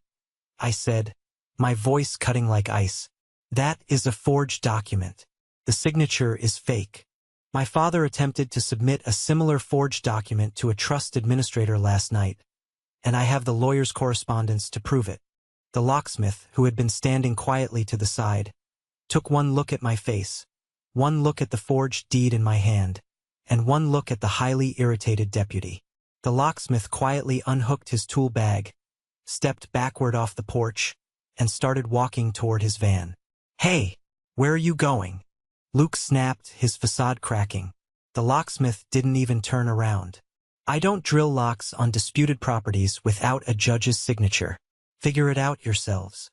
I said, my voice cutting like ice. That is a forged document. The signature is fake. My father attempted to submit a similar forged document to a trust administrator last night, and I have the lawyer's correspondence to prove it. The locksmith, who had been standing quietly to the side, took one look at my face, one look at the forged deed in my hand, and one look at the highly irritated deputy. The locksmith quietly unhooked his tool bag, stepped backward off the porch, and started walking toward his van. Hey, where are you going? Luke snapped, his facade cracking. The locksmith didn't even turn around. I don't drill locks on disputed properties without a judge's signature. Figure it out yourselves.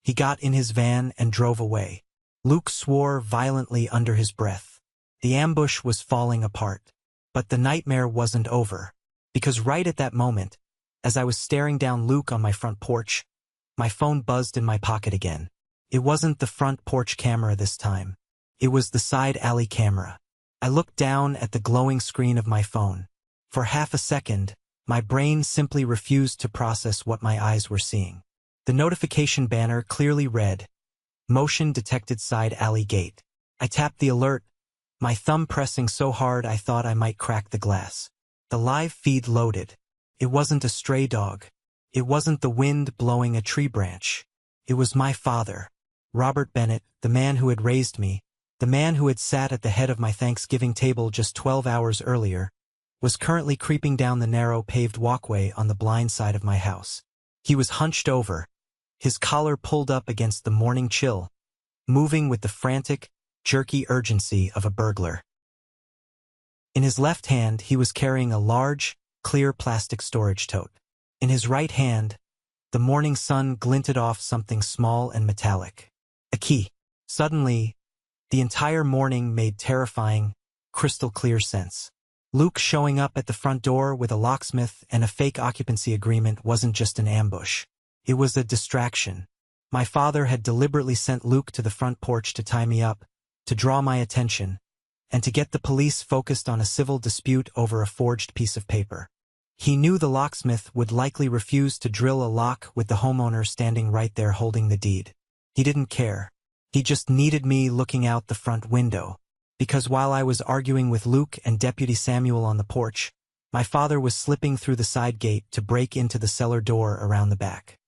He got in his van and drove away. Luke swore violently under his breath. The ambush was falling apart. But the nightmare wasn't over, because right at that moment, as I was staring down Luke on my front porch, my phone buzzed in my pocket again. It wasn't the front porch camera this time. It was the side alley camera. I looked down at the glowing screen of my phone. For half a second, my brain simply refused to process what my eyes were seeing. The notification banner clearly read, "Motion detected side alley gate." I tapped the alert, my thumb pressing so hard I thought I might crack the glass. The live feed loaded. It wasn't a stray dog. It wasn't the wind blowing a tree branch. It was my father, Robert Bennett, the man who had raised me, the man who had sat at the head of my Thanksgiving table just 12 hours earlier, was currently creeping down the narrow paved walkway on the blind side of my house. He was hunched over, his collar pulled up against the morning chill, moving with the frantic, jerky urgency of a burglar. In his left hand, he was carrying a large, clear plastic storage tote. In his right hand, the morning sun glinted off something small and metallic. A key. Suddenly, the entire morning made terrifying, crystal-clear sense. Luke showing up at the front door with a locksmith and a fake occupancy agreement wasn't just an ambush. It was a distraction. My father had deliberately sent Luke to the front porch to tie me up, to draw my attention, and to get the police focused on a civil dispute over a forged piece of paper. He knew the locksmith would likely refuse to drill a lock with the homeowner standing right there holding the deed. He didn't care. He just needed me looking out the front window, because while I was arguing with Luke and Deputy Samuel on the porch, my father was slipping through the side gate to break into the cellar door around the back.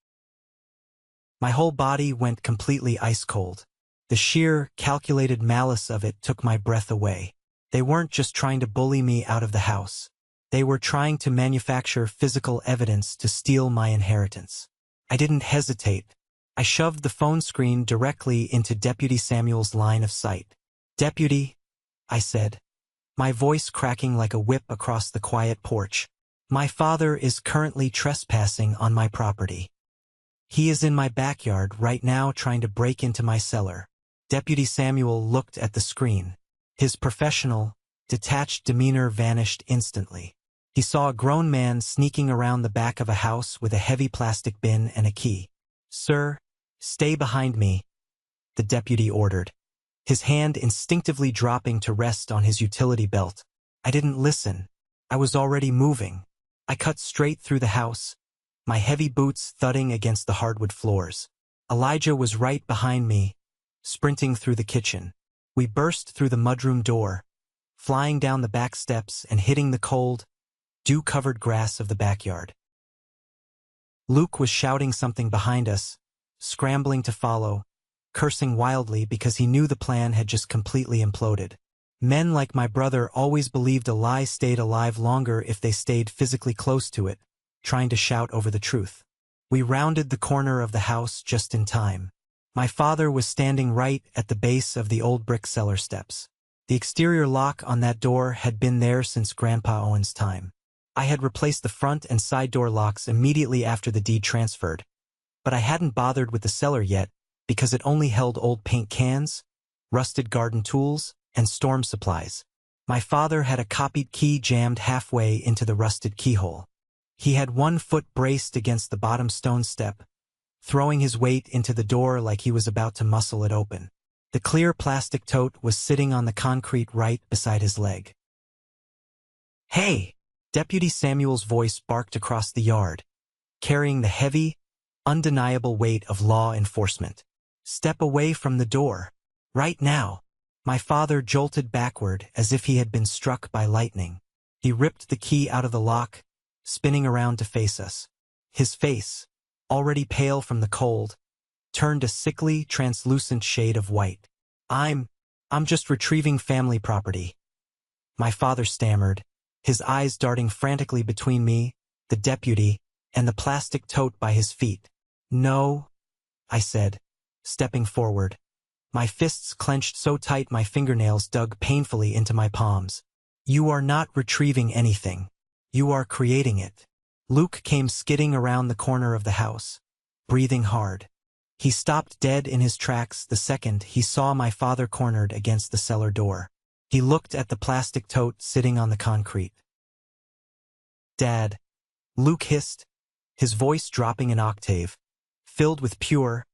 My whole body went completely ice-cold. The sheer, calculated malice of it took my breath away. They weren't just trying to bully me out of the house. They were trying to manufacture physical evidence to steal my inheritance. I didn't hesitate. I shoved the phone screen directly into Deputy Samuel's line of sight. "Deputy," I said, my voice cracking like a whip across the quiet porch. "My father is currently trespassing on my property. He is in my backyard right now trying to break into my cellar." Deputy Samuel looked at the screen. His professional, detached demeanor vanished instantly. He saw a grown man sneaking around the back of a house with a heavy plastic bin and a key. "Sir, stay behind me," the deputy ordered, his hand instinctively dropping to rest on his utility belt. I didn't listen. I was already moving. I cut straight through the house, my heavy boots thudding against the hardwood floors. Elijah was right behind me, sprinting through the kitchen. We burst through the mudroom door, flying down the back steps and hitting the cold, dew-covered grass of the backyard. Luke was shouting something behind us, scrambling to follow, cursing wildly because he knew the plan had just completely imploded. Men like my brother always believed a lie stayed alive longer if they stayed physically close to it, trying to shout over the truth. We rounded the corner of the house just in time. My father was standing right at the base of the old brick cellar steps. The exterior lock on that door had been there since Grandpa Owen's time. I had replaced the front and side door locks immediately after the deed transferred, but I hadn't bothered with the cellar yet because it only held old paint cans, rusted garden tools, and storm supplies. My father had a copied key jammed halfway into the rusted keyhole. He had one foot braced against the bottom stone step, throwing his weight into the door like he was about to muscle it open. The clear plastic tote was sitting on the concrete right beside his leg. "Hey!" Deputy Samuel's voice barked across the yard, carrying the heavy, undeniable weight of law enforcement. "Step away from the door. Right now." My father jolted backward as if he had been struck by lightning. He ripped the key out of the lock, spinning around to face us. His face, already pale from the cold, turned a sickly, translucent shade of white. I'm just retrieving family property," my father stammered, his eyes darting frantically between me, the deputy, and the plastic tote by his feet. "No," I said, stepping forward. My fists clenched so tight my fingernails dug painfully into my palms. "You are not retrieving anything. You are creating it." Luke came skidding around the corner of the house, breathing hard. He stopped dead in his tracks the second he saw my father cornered against the cellar door. He looked at the plastic tote sitting on the concrete. "Dad," Luke hissed, his voice dropping an octave, filled with pure,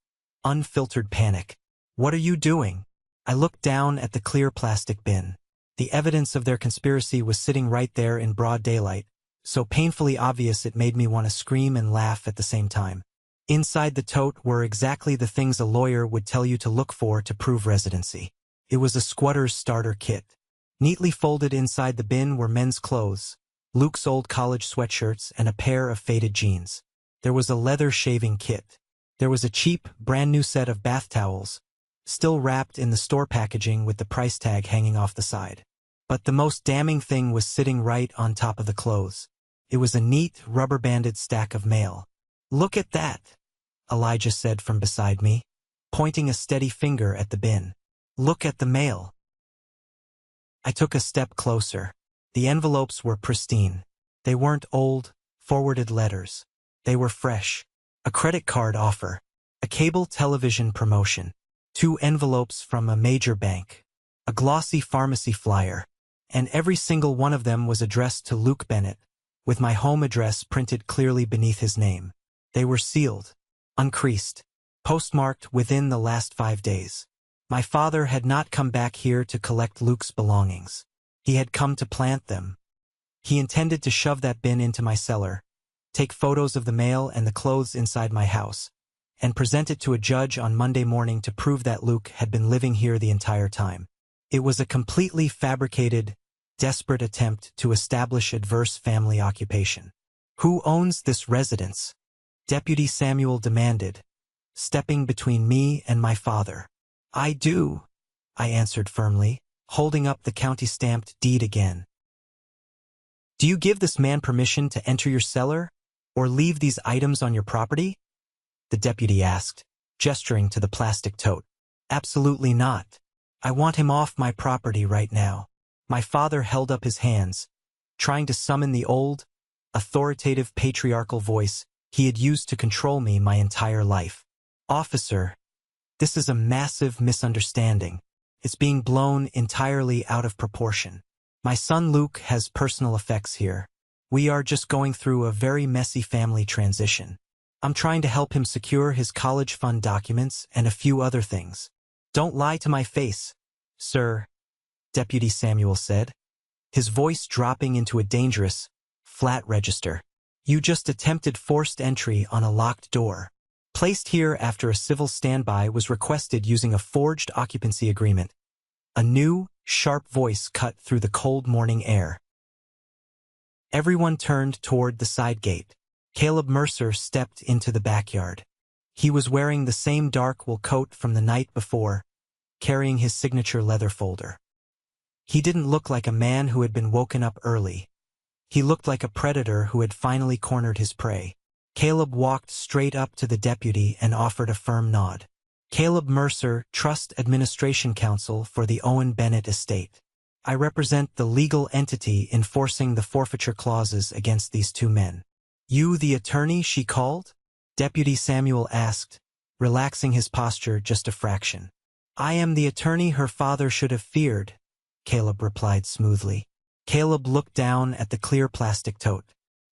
unfiltered panic. "What are you doing?" I looked down at the clear plastic bin. The evidence of their conspiracy was sitting right there in broad daylight, so painfully obvious it made me want to scream and laugh at the same time. Inside the tote were exactly the things a lawyer would tell you to look for to prove residency. It was a squatter's starter kit. Neatly folded inside the bin were men's clothes, Luke's old college sweatshirts, and a pair of faded jeans. There was a leather shaving kit. There was a cheap, brand-new set of bath towels, still wrapped in the store packaging with the price tag hanging off the side. But the most damning thing was sitting right on top of the clothes. It was a neat, rubber-banded stack of mail. "Look at that," Elijah said from beside me, pointing a steady finger at the bin. "Look at the mail." I took a step closer. The envelopes were pristine. They weren't old, forwarded letters. They were fresh. A credit card offer, a cable television promotion, 2 envelopes from a major bank, a glossy pharmacy flyer, and every single one of them was addressed to Luke Bennett, with my home address printed clearly beneath his name. They were sealed, uncreased, postmarked within the last 5 days. My father had not come back here to collect Luke's belongings. He had come to plant them. He intended to shove that bin into my cellar, take photos of the mail and the clothes inside my house, and present it to a judge on Monday morning to prove that Luke had been living here the entire time. It was a completely fabricated, desperate attempt to establish adverse family occupation. Who owns this residence? Deputy Samuel demanded, stepping between me and my father. I do, I answered firmly, holding up the county-stamped deed again. Do you give this man permission to enter your cellar, or leave these items on your property? The deputy asked, gesturing to the plastic tote. Absolutely not. I want him off my property right now. My father held up his hands, trying to summon the old, authoritative patriarchal voice he had used to control me my entire life. Officer, this is a massive misunderstanding. It's being blown entirely out of proportion. My son Luke has personal effects here. We are just going through a very messy family transition. I'm trying to help him secure his college fund documents and a few other things. Don't lie to my face, sir, Deputy Samuel said, his voice dropping into a dangerous, flat register. You just attempted forced entry on a locked door. Placed here after a civil standby was requested using a forged occupancy agreement. A new, sharp voice cut through the cold morning air. Everyone turned toward the side gate. Caleb Mercer stepped into the backyard. He was wearing the same dark wool coat from the night before, carrying his signature leather folder. He didn't look like a man who had been woken up early. He looked like a predator who had finally cornered his prey. Caleb walked straight up to the deputy and offered a firm nod. Caleb Mercer, Trust Administration Counsel for the Owen Bennett Estate. I represent the legal entity enforcing the forfeiture clauses against these two men. You the attorney she called? Deputy Samuel asked, relaxing his posture just a fraction. I am the attorney her father should have feared, Caleb replied smoothly. Caleb looked down at the clear plastic tote.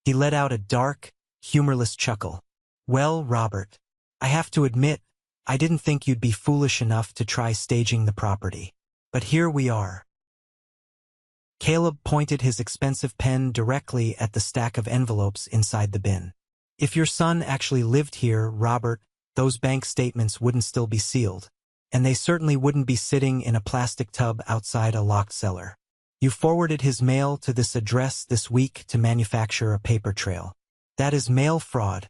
He let out a dark, humorless chuckle. Well, Robert, I have to admit, I didn't think you'd be foolish enough to try staging the property. But here we are. Caleb pointed his expensive pen directly at the stack of envelopes inside the bin. If your son actually lived here, Robert, those bank statements wouldn't still be sealed, and they certainly wouldn't be sitting in a plastic tub outside a locked cellar. You forwarded his mail to this address this week to manufacture a paper trail. That is mail fraud.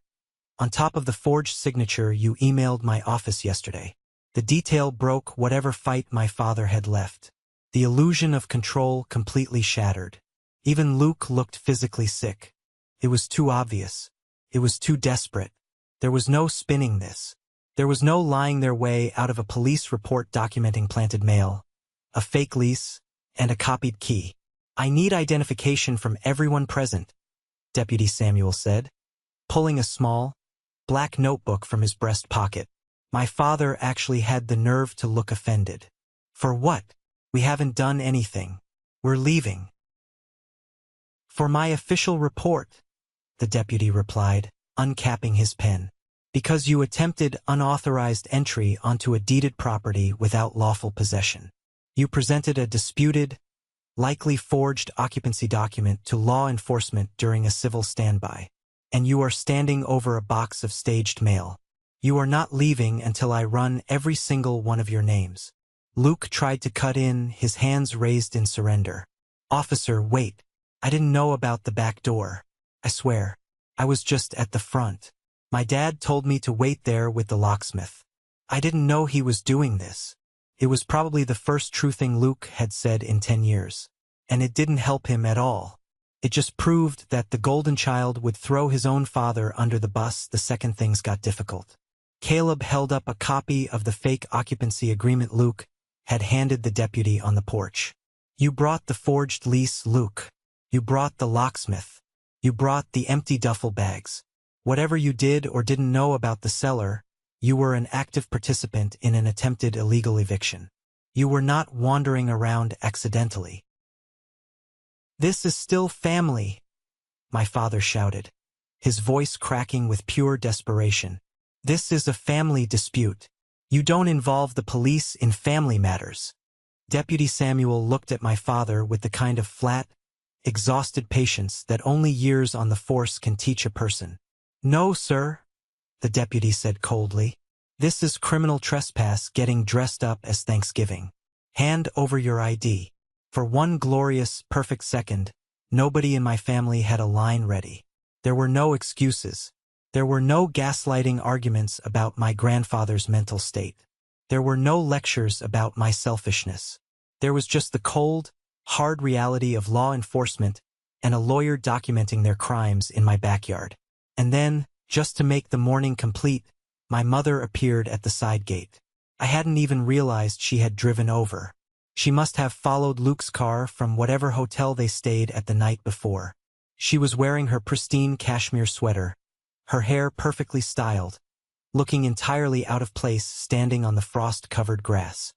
On top of the forged signature you emailed my office yesterday. The detail broke whatever fight my father had left. The illusion of control completely shattered. Even Luke looked physically sick. It was too obvious. It was too desperate. There was no spinning this. There was no lying their way out of a police report documenting planted mail, a fake lease, and a copied key. I need identification from everyone present, Deputy Samuel said, pulling a small, black notebook from his breast pocket. My father actually had the nerve to look offended. For what? We haven't done anything. We're leaving. For my official report, the deputy replied, uncapping his pen. Because you attempted unauthorized entry onto a deeded property without lawful possession. You presented a disputed, likely forged occupancy document to law enforcement during a civil standby. And you are standing over a box of staged mail. You are not leaving until I run every single one of your names. Luke tried to cut in, his hands raised in surrender. Officer, wait. I didn't know about the back door. I swear. I was just at the front. My dad told me to wait there with the locksmith. I didn't know he was doing this. It was probably the first true thing Luke had said in 10 years. And it didn't help him at all. It just proved that the golden child would throw his own father under the bus the second things got difficult. Caleb held up a copy of the fake occupancy agreement Luke had handed the deputy on the porch. You brought the forged lease, Luke. You brought the locksmith. You brought the empty duffel bags. Whatever you did or didn't know about the cellar, you were an active participant in an attempted illegal eviction. You were not wandering around accidentally. This is still family, my father shouted, his voice cracking with pure desperation. This is a family dispute. You don't involve the police in family matters. Deputy Samuel looked at my father with the kind of flat, exhausted patience that only years on the force can teach a person. No, sir, the deputy said coldly. This is criminal trespass getting dressed up as Thanksgiving. Hand over your ID. For one glorious, perfect second, nobody in my family had a line ready. There were no excuses. There were no gaslighting arguments about my grandfather's mental state. There were no lectures about my selfishness. There was just the cold, hard reality of law enforcement and a lawyer documenting their crimes in my backyard. And then, just to make the morning complete, my mother appeared at the side gate. I hadn't even realized she had driven over. She must have followed Luke's car from whatever hotel they stayed at the night before. She was wearing her pristine cashmere sweater, her hair perfectly styled, looking entirely out of place standing on the frost-covered grass.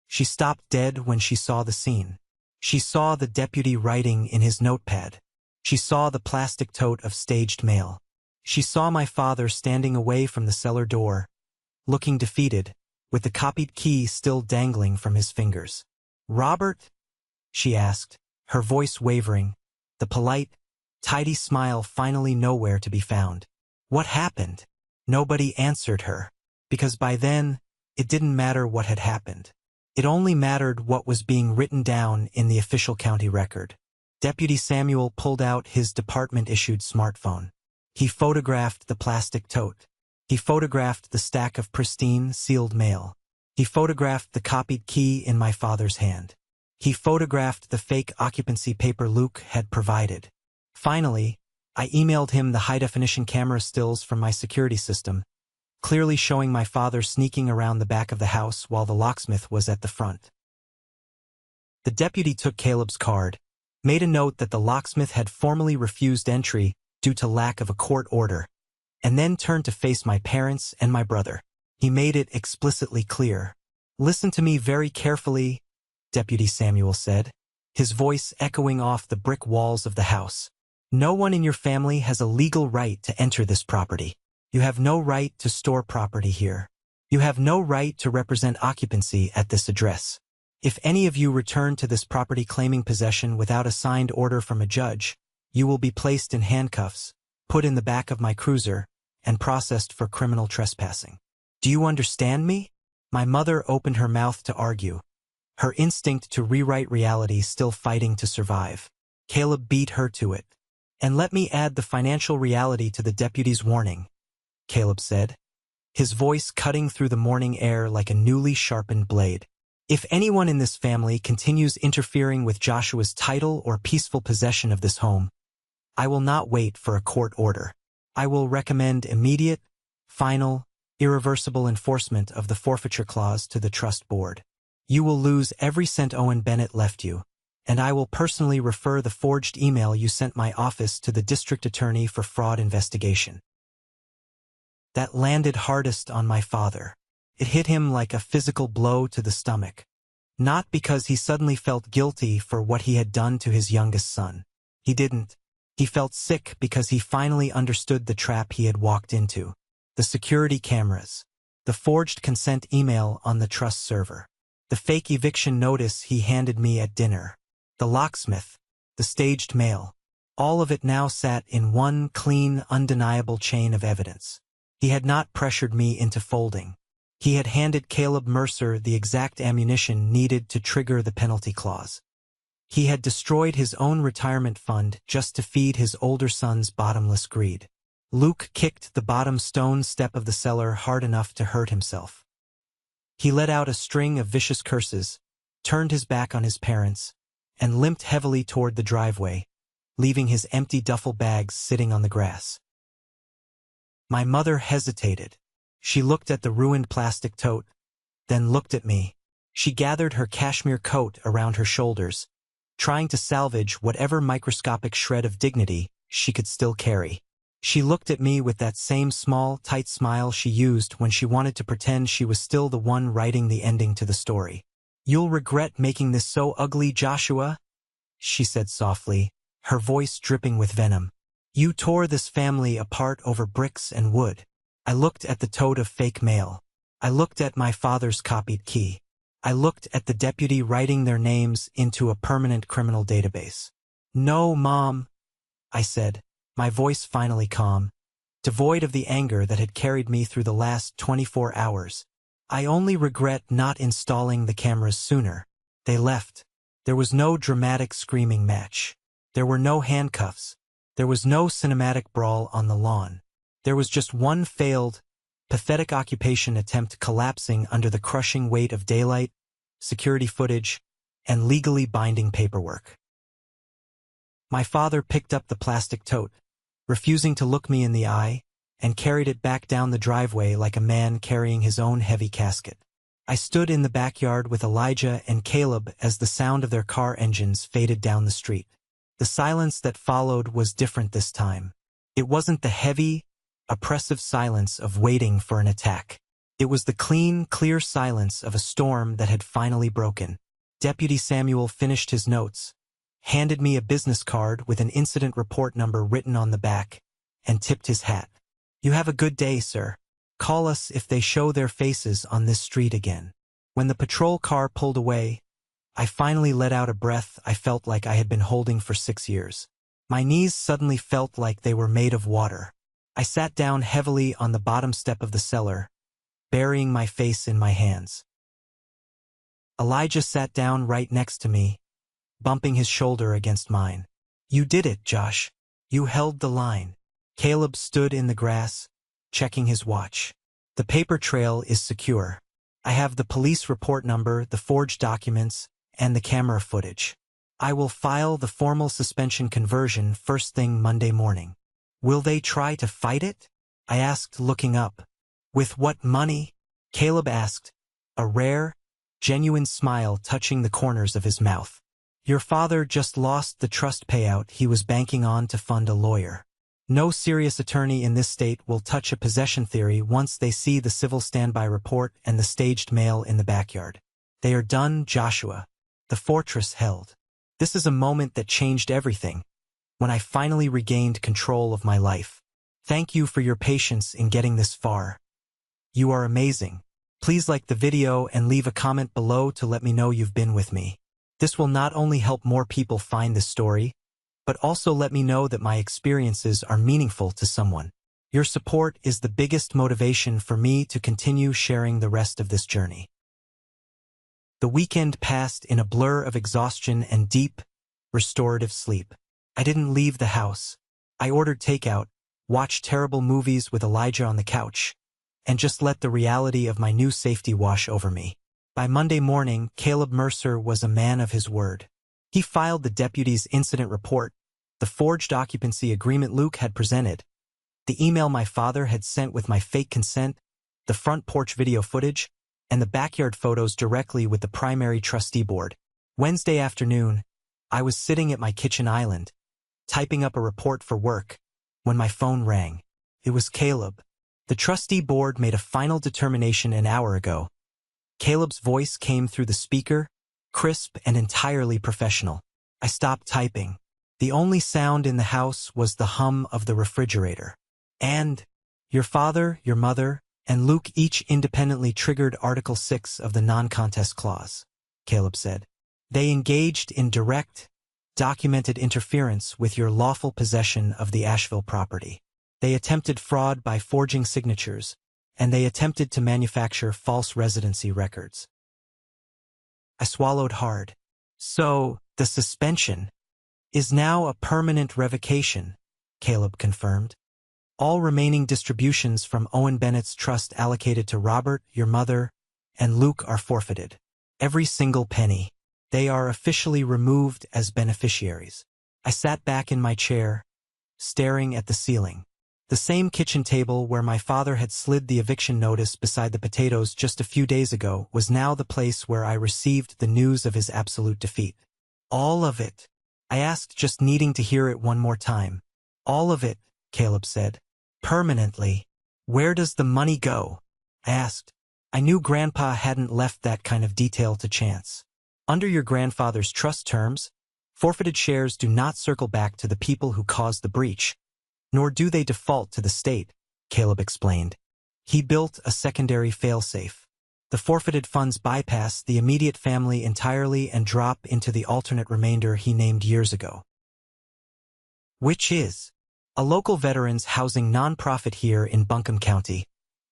She stopped dead when she saw the scene. She saw the deputy writing in his notepad. She saw the plastic tote of staged mail. She saw my father standing away from the cellar door, looking defeated, with the copied key still dangling from his fingers. "Robert?" she asked, her voice wavering, the polite, tidy smile finally nowhere to be found. What happened? Nobody answered her, because by then, it didn't matter what had happened. It only mattered what was being written down in the official county record. Deputy Samuel pulled out his department-issued smartphone. He photographed the plastic tote. He photographed the stack of pristine, sealed mail. He photographed the copied key in my father's hand. He photographed the fake occupancy paper Luke had provided. Finally, I emailed him the high-definition camera stills from my security system, clearly showing my father sneaking around the back of the house while the locksmith was at the front. The deputy took Caleb's card, made a note that the locksmith had formally refused entry due to lack of a court order, and then turned to face my parents and my brother. He made it explicitly clear. "Listen to me very carefully," Deputy Samuel said, his voice echoing off the brick walls of the house. "No one in your family has a legal right to enter this property. You have no right to store property here. You have no right to represent occupancy at this address. If any of you return to this property claiming possession without a signed order from a judge, you will be placed in handcuffs, put in the back of my cruiser, and processed for criminal trespassing. Do you understand me?" My mother opened her mouth to argue, her instinct to rewrite reality still fighting to survive. Caleb beat her to it. "And let me add the financial reality to the deputy's warning," Caleb said, his voice cutting through the morning air like a newly sharpened blade. "If anyone in this family continues interfering with Joshua's title or peaceful possession of this home, I will not wait for a court order. I will recommend immediate, final, irreversible enforcement of the forfeiture clause to the trust board. You will lose every cent Owen Bennett left you, and I will personally refer the forged email you sent my office to the district attorney for fraud investigation." That landed hardest on my father. It hit him like a physical blow to the stomach. Not because he suddenly felt guilty for what he had done to his youngest son. He didn't. He felt sick because he finally understood the trap he had walked into. The security cameras. The forged consent email on the trust server. The fake eviction notice he handed me at dinner. The locksmith. The staged mail. All of it now sat in one clean, undeniable chain of evidence. He had not pressured me into folding. He had handed Caleb Mercer the exact ammunition needed to trigger the penalty clause. He had destroyed his own retirement fund just to feed his older son's bottomless greed. Luke kicked the bottom stone step of the cellar hard enough to hurt himself. He let out a string of vicious curses, turned his back on his parents, and limped heavily toward the driveway, leaving his empty duffel bags sitting on the grass. My mother hesitated. She looked at the ruined plastic tote, then looked at me. She gathered her cashmere coat around her shoulders, trying to salvage whatever microscopic shred of dignity she could still carry. She looked at me with that same small, tight smile she used when she wanted to pretend she was still the one writing the ending to the story. "You'll regret making this so ugly, Joshua," she said softly, her voice dripping with venom. "You tore this family apart over bricks and wood." I looked at the tote of fake mail. I looked at my father's copied key. I looked at the deputy writing their names into a permanent criminal database. "No, Mom," I said, my voice finally calm, devoid of the anger that had carried me through the last 24 hours. "I only regret not installing the cameras sooner." They left. There was no dramatic screaming match. There were no handcuffs. There was no cinematic brawl on the lawn. There was just one failed, pathetic occupation attempt collapsing under the crushing weight of daylight, security footage, and legally binding paperwork. My father picked up the plastic tote, refusing to look me in the eye, and carried it back down the driveway like a man carrying his own heavy casket. I stood in the backyard with Elijah and Caleb as the sound of their car engines faded down the street. The silence that followed was different this time. It wasn't the heavy, oppressive silence of waiting for an attack. It was the clean, clear silence of a storm that had finally broken. Deputy Samuel finished his notes, handed me a business card with an incident report number written on the back, and tipped his hat. "You have a good day, sir. Call us if they show their faces on this street again." When the patrol car pulled away, I finally let out a breath I felt like I had been holding for 6 years. My knees suddenly felt like they were made of water. I sat down heavily on the bottom step of the cellar, burying my face in my hands. Elijah sat down right next to me, bumping his shoulder against mine. "You did it, Josh. You held the line." Caleb stood in the grass, checking his watch. "The paper trail is secure. I have the police report number, the forged documents, and the camera footage. I will file the formal suspension conversion first thing Monday morning." "Will they try to fight it?" I asked, looking up. "With what money?" Caleb asked, a rare, genuine smile touching the corners of his mouth. "Your father just lost the trust payout he was banking on to fund a lawyer. No serious attorney in this state will touch a possession theory once they see the civil standby report and the staged mail in the backyard. They are done, Joshua. The fortress held. This is a moment that changed everything, when I finally regained control of my life. Thank you for your patience in getting this far. You are amazing. Please like the video and leave a comment below to let me know you've been with me. This will not only help more people find this story, but also let me know that my experiences are meaningful to someone. Your support is the biggest motivation for me to continue sharing the rest of this journey. The weekend passed in a blur of exhaustion and deep, restorative sleep. I didn't leave the house. I ordered takeout, watched terrible movies with Elijah on the couch, and just let the reality of my new safety wash over me. By Monday morning, Caleb Mercer was a man of his word. He filed the deputy's incident report, the forged occupancy agreement Luke had presented, the email my father had sent with my fake consent, the front porch video footage, and the backyard photos directly with the primary trustee board. Wednesday afternoon, I was sitting at my kitchen island, typing up a report for work, when my phone rang. It was Caleb. The trustee board made a final determination an hour ago. Caleb's voice came through the speaker, crisp and entirely professional. I stopped typing. The only sound in the house was the hum of the refrigerator. "And your father, your mother, and Luke each independently triggered Article 6 of the non-contest clause," Caleb said. "They engaged in direct, documented interference with your lawful possession of the Asheville property. They attempted fraud by forging signatures, and they attempted to manufacture false residency records." I swallowed hard. "So, the suspension is now a permanent revocation," Caleb confirmed. "All remaining distributions from Owen Bennett's trust allocated to Robert, your mother, and Luke are forfeited. Every single penny. They are officially removed as beneficiaries." I sat back in my chair, staring at the ceiling. The same kitchen table where my father had slid the eviction notice beside the potatoes just a few days ago was now the place where I received the news of his absolute defeat. "All of it?" I asked, just needing to hear it one more time. "All of it," Caleb said. "Permanently." "Where does the money go?" I asked. I knew Grandpa hadn't left that kind of detail to chance. "Under your grandfather's trust terms, forfeited shares do not circle back to the people who caused the breach, nor do they default to the state," Caleb explained. He built a secondary failsafe. The forfeited funds bypass the immediate family entirely and drop into the alternate remainder he named years ago. Which is a local veterans housing nonprofit here in Buncombe County,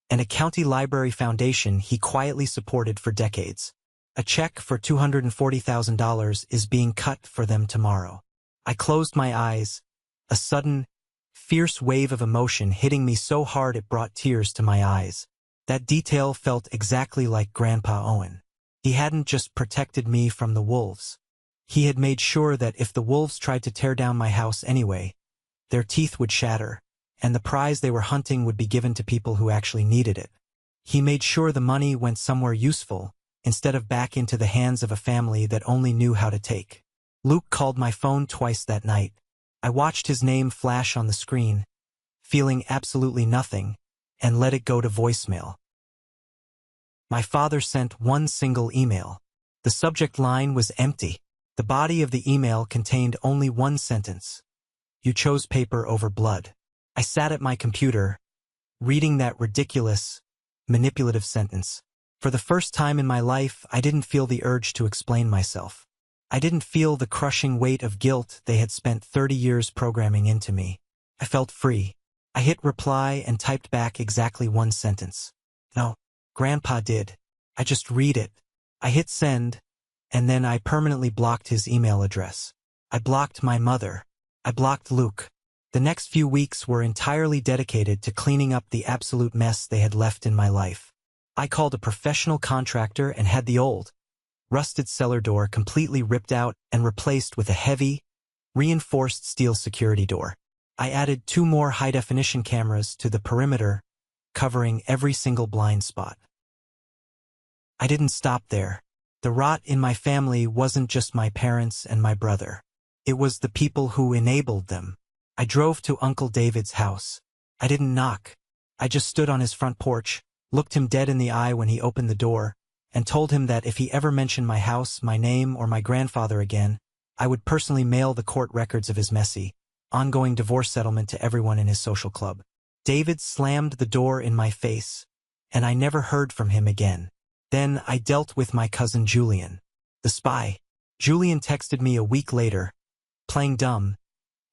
and a county library foundation he quietly supported for decades. A check for $240,000 is being cut for them tomorrow. I closed my eyes, a sudden, fierce wave of emotion hitting me so hard it brought tears to my eyes. That detail felt exactly like Grandpa Owen. He hadn't just protected me from the wolves. He had made sure that if the wolves tried to tear down my house anyway, their teeth would shatter, and the prize they were hunting would be given to people who actually needed it. He made sure the money went somewhere useful, instead of back into the hands of a family that only knew how to take. Luke called my phone twice that night. I watched his name flash on the screen, feeling absolutely nothing, and let it go to voicemail. My father sent one single email. The subject line was empty. The body of the email contained only one sentence. You chose paper over blood. I sat at my computer, reading that ridiculous, manipulative sentence. For the first time in my life, I didn't feel the urge to explain myself. I didn't feel the crushing weight of guilt they had spent 30 years programming into me. I felt free. I hit reply and typed back exactly one sentence. No, Grandpa did. I just read it. I hit send, and then I permanently blocked his email address. I blocked my mother. I blocked Luke. The next few weeks were entirely dedicated to cleaning up the absolute mess they had left in my life. I called a professional contractor and had the old, rusted cellar door completely ripped out and replaced with a heavy, reinforced steel security door. I added 2 more high-definition cameras to the perimeter, covering every single blind spot. I didn't stop there. The rot in my family wasn't just my parents and my brother. It was the people who enabled them. I drove to Uncle David's house. I didn't knock. I just stood on his front porch, looked him dead in the eye when he opened the door, and told him that if he ever mentioned my house, my name, or my grandfather again, I would personally mail the court records of his messy, ongoing divorce settlement to everyone in his social club. David slammed the door in my face, and I never heard from him again. Then I dealt with my cousin Julian, the spy. Julian texted me a week later, playing dumb,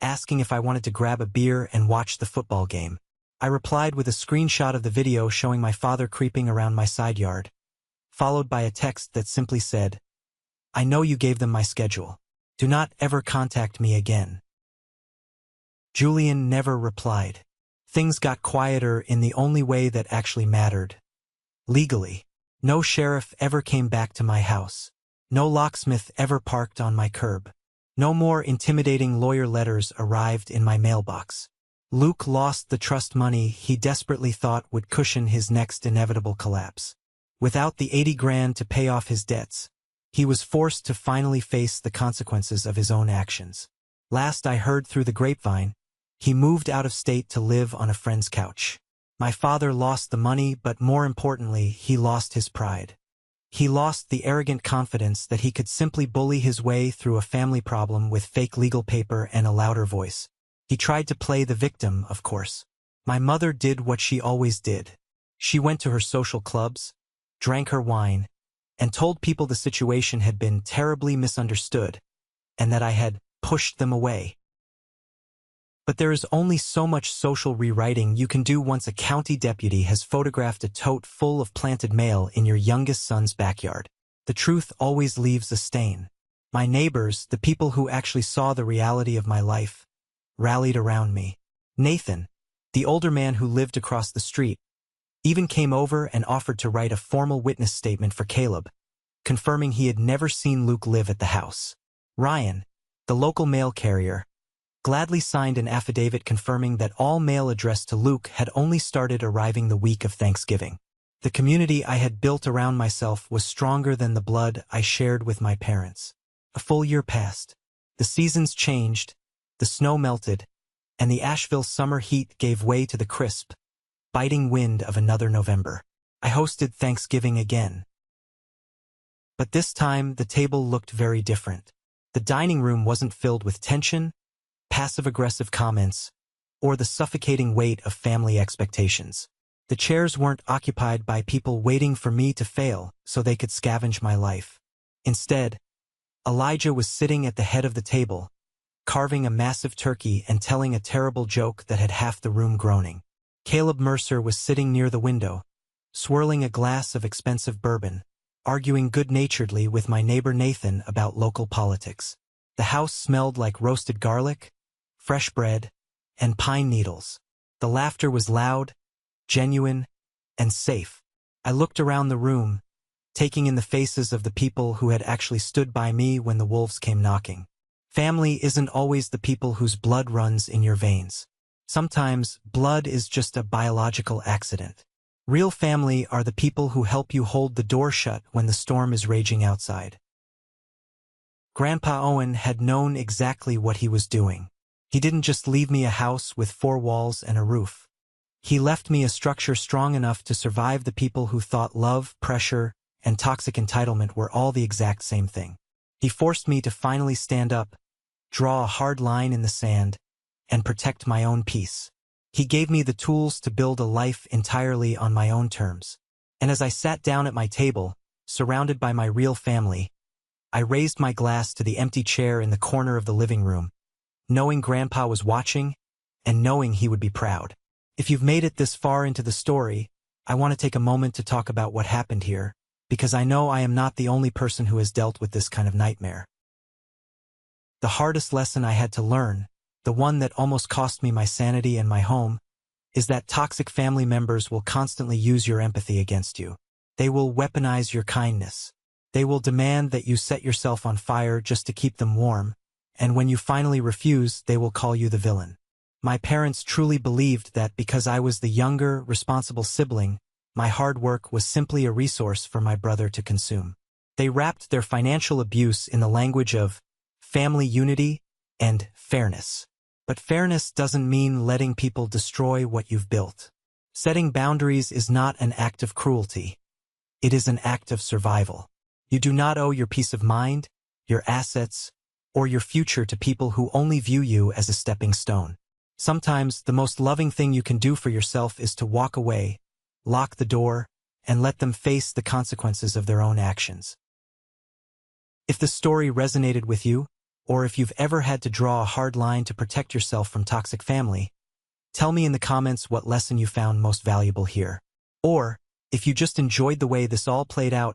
asking if I wanted to grab a beer and watch the football game. I replied with a screenshot of the video showing my father creeping around my side yard, followed by a text that simply said, I know you gave them my schedule. Do not ever contact me again. Julian never replied. Things got quieter in the only way that actually mattered. Legally. No sheriff ever came back to my house. No locksmith ever parked on my curb. No more intimidating lawyer letters arrived in my mailbox. Luke lost the trust money he desperately thought would cushion his next inevitable collapse. Without the 80 grand to pay off his debts, he was forced to finally face the consequences of his own actions. Last I heard through the grapevine, he moved out of state to live on a friend's couch. My father lost the money, but more importantly, he lost his pride. He lost the arrogant confidence that he could simply bully his way through a family problem with fake legal paper and a louder voice. He tried to play the victim, of course. My mother did what she always did. She went to her social clubs, drank her wine, and told people the situation had been terribly misunderstood, and that I had pushed them away. But there is only so much social rewriting you can do once a county deputy has photographed a tote full of planted mail in your youngest son's backyard. The truth always leaves a stain. My neighbors, the people who actually saw the reality of my life, rallied around me. Nathan, the older man who lived across the street, even came over and offered to write a formal witness statement for Caleb, confirming he had never seen Luke live at the house. Ryan, the local mail carrier, gladly signed an affidavit confirming that all mail addressed to Luke had only started arriving the week of Thanksgiving. The community I had built around myself was stronger than the blood I shared with my parents. A full year passed. The seasons changed, the snow melted, and the Asheville summer heat gave way to the crisp, biting wind of another November. I hosted Thanksgiving again. But this time, the table looked very different. The dining room wasn't filled with tension, passive-aggressive comments, or the suffocating weight of family expectations. The chairs weren't occupied by people waiting for me to fail so they could scavenge my life. Instead, Elijah was sitting at the head of the table, carving a massive turkey and telling a terrible joke that had half the room groaning. Caleb Mercer was sitting near the window, swirling a glass of expensive bourbon, arguing good-naturedly with my neighbor Nathan about local politics. The house smelled like roasted garlic, fresh bread, and pine needles. The laughter was loud, genuine, and safe. I looked around the room, taking in the faces of the people who had actually stood by me when the wolves came knocking. Family isn't always the people whose blood runs in your veins. Sometimes, blood is just a biological accident. Real family are the people who help you hold the door shut when the storm is raging outside. Grandpa Owen had known exactly what he was doing. He didn't just leave me a house with 4 walls and a roof. He left me a structure strong enough to survive the people who thought love, pressure, and toxic entitlement were all the exact same thing. He forced me to finally stand up, draw a hard line in the sand, and protect my own peace. He gave me the tools to build a life entirely on my own terms. And as I sat down at my table, surrounded by my real family, I raised my glass to the empty chair in the corner of the living room, knowing Grandpa was watching and knowing he would be proud. If you've made it this far into the story, I want to take a moment to talk about what happened here, because I know I am not the only person who has dealt with this kind of nightmare. The hardest lesson I had to learn, the one that almost cost me my sanity and my home, is that toxic family members will constantly use your empathy against you. They will weaponize your kindness. They will demand that you set yourself on fire just to keep them warm, and when you finally refuse, they will call you the villain. My parents truly believed that because I was the younger, responsible sibling, my hard work was simply a resource for my brother to consume. They wrapped their financial abuse in the language of family unity and fairness. But fairness doesn't mean letting people destroy what you've built. Setting boundaries is not an act of cruelty. It is an act of survival. You do not owe your peace of mind, your assets, or your future to people who only view you as a stepping stone. Sometimes, the most loving thing you can do for yourself is to walk away, lock the door, and let them face the consequences of their own actions. If the story resonated with you, or if you've ever had to draw a hard line to protect yourself from toxic family, tell me in the comments what lesson you found most valuable here. Or, if you just enjoyed the way this all played out,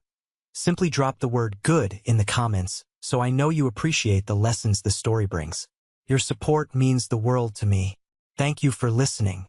simply drop the word good in the comments so I know you appreciate the lessons the story brings. Your support means the world to me. Thank you for listening.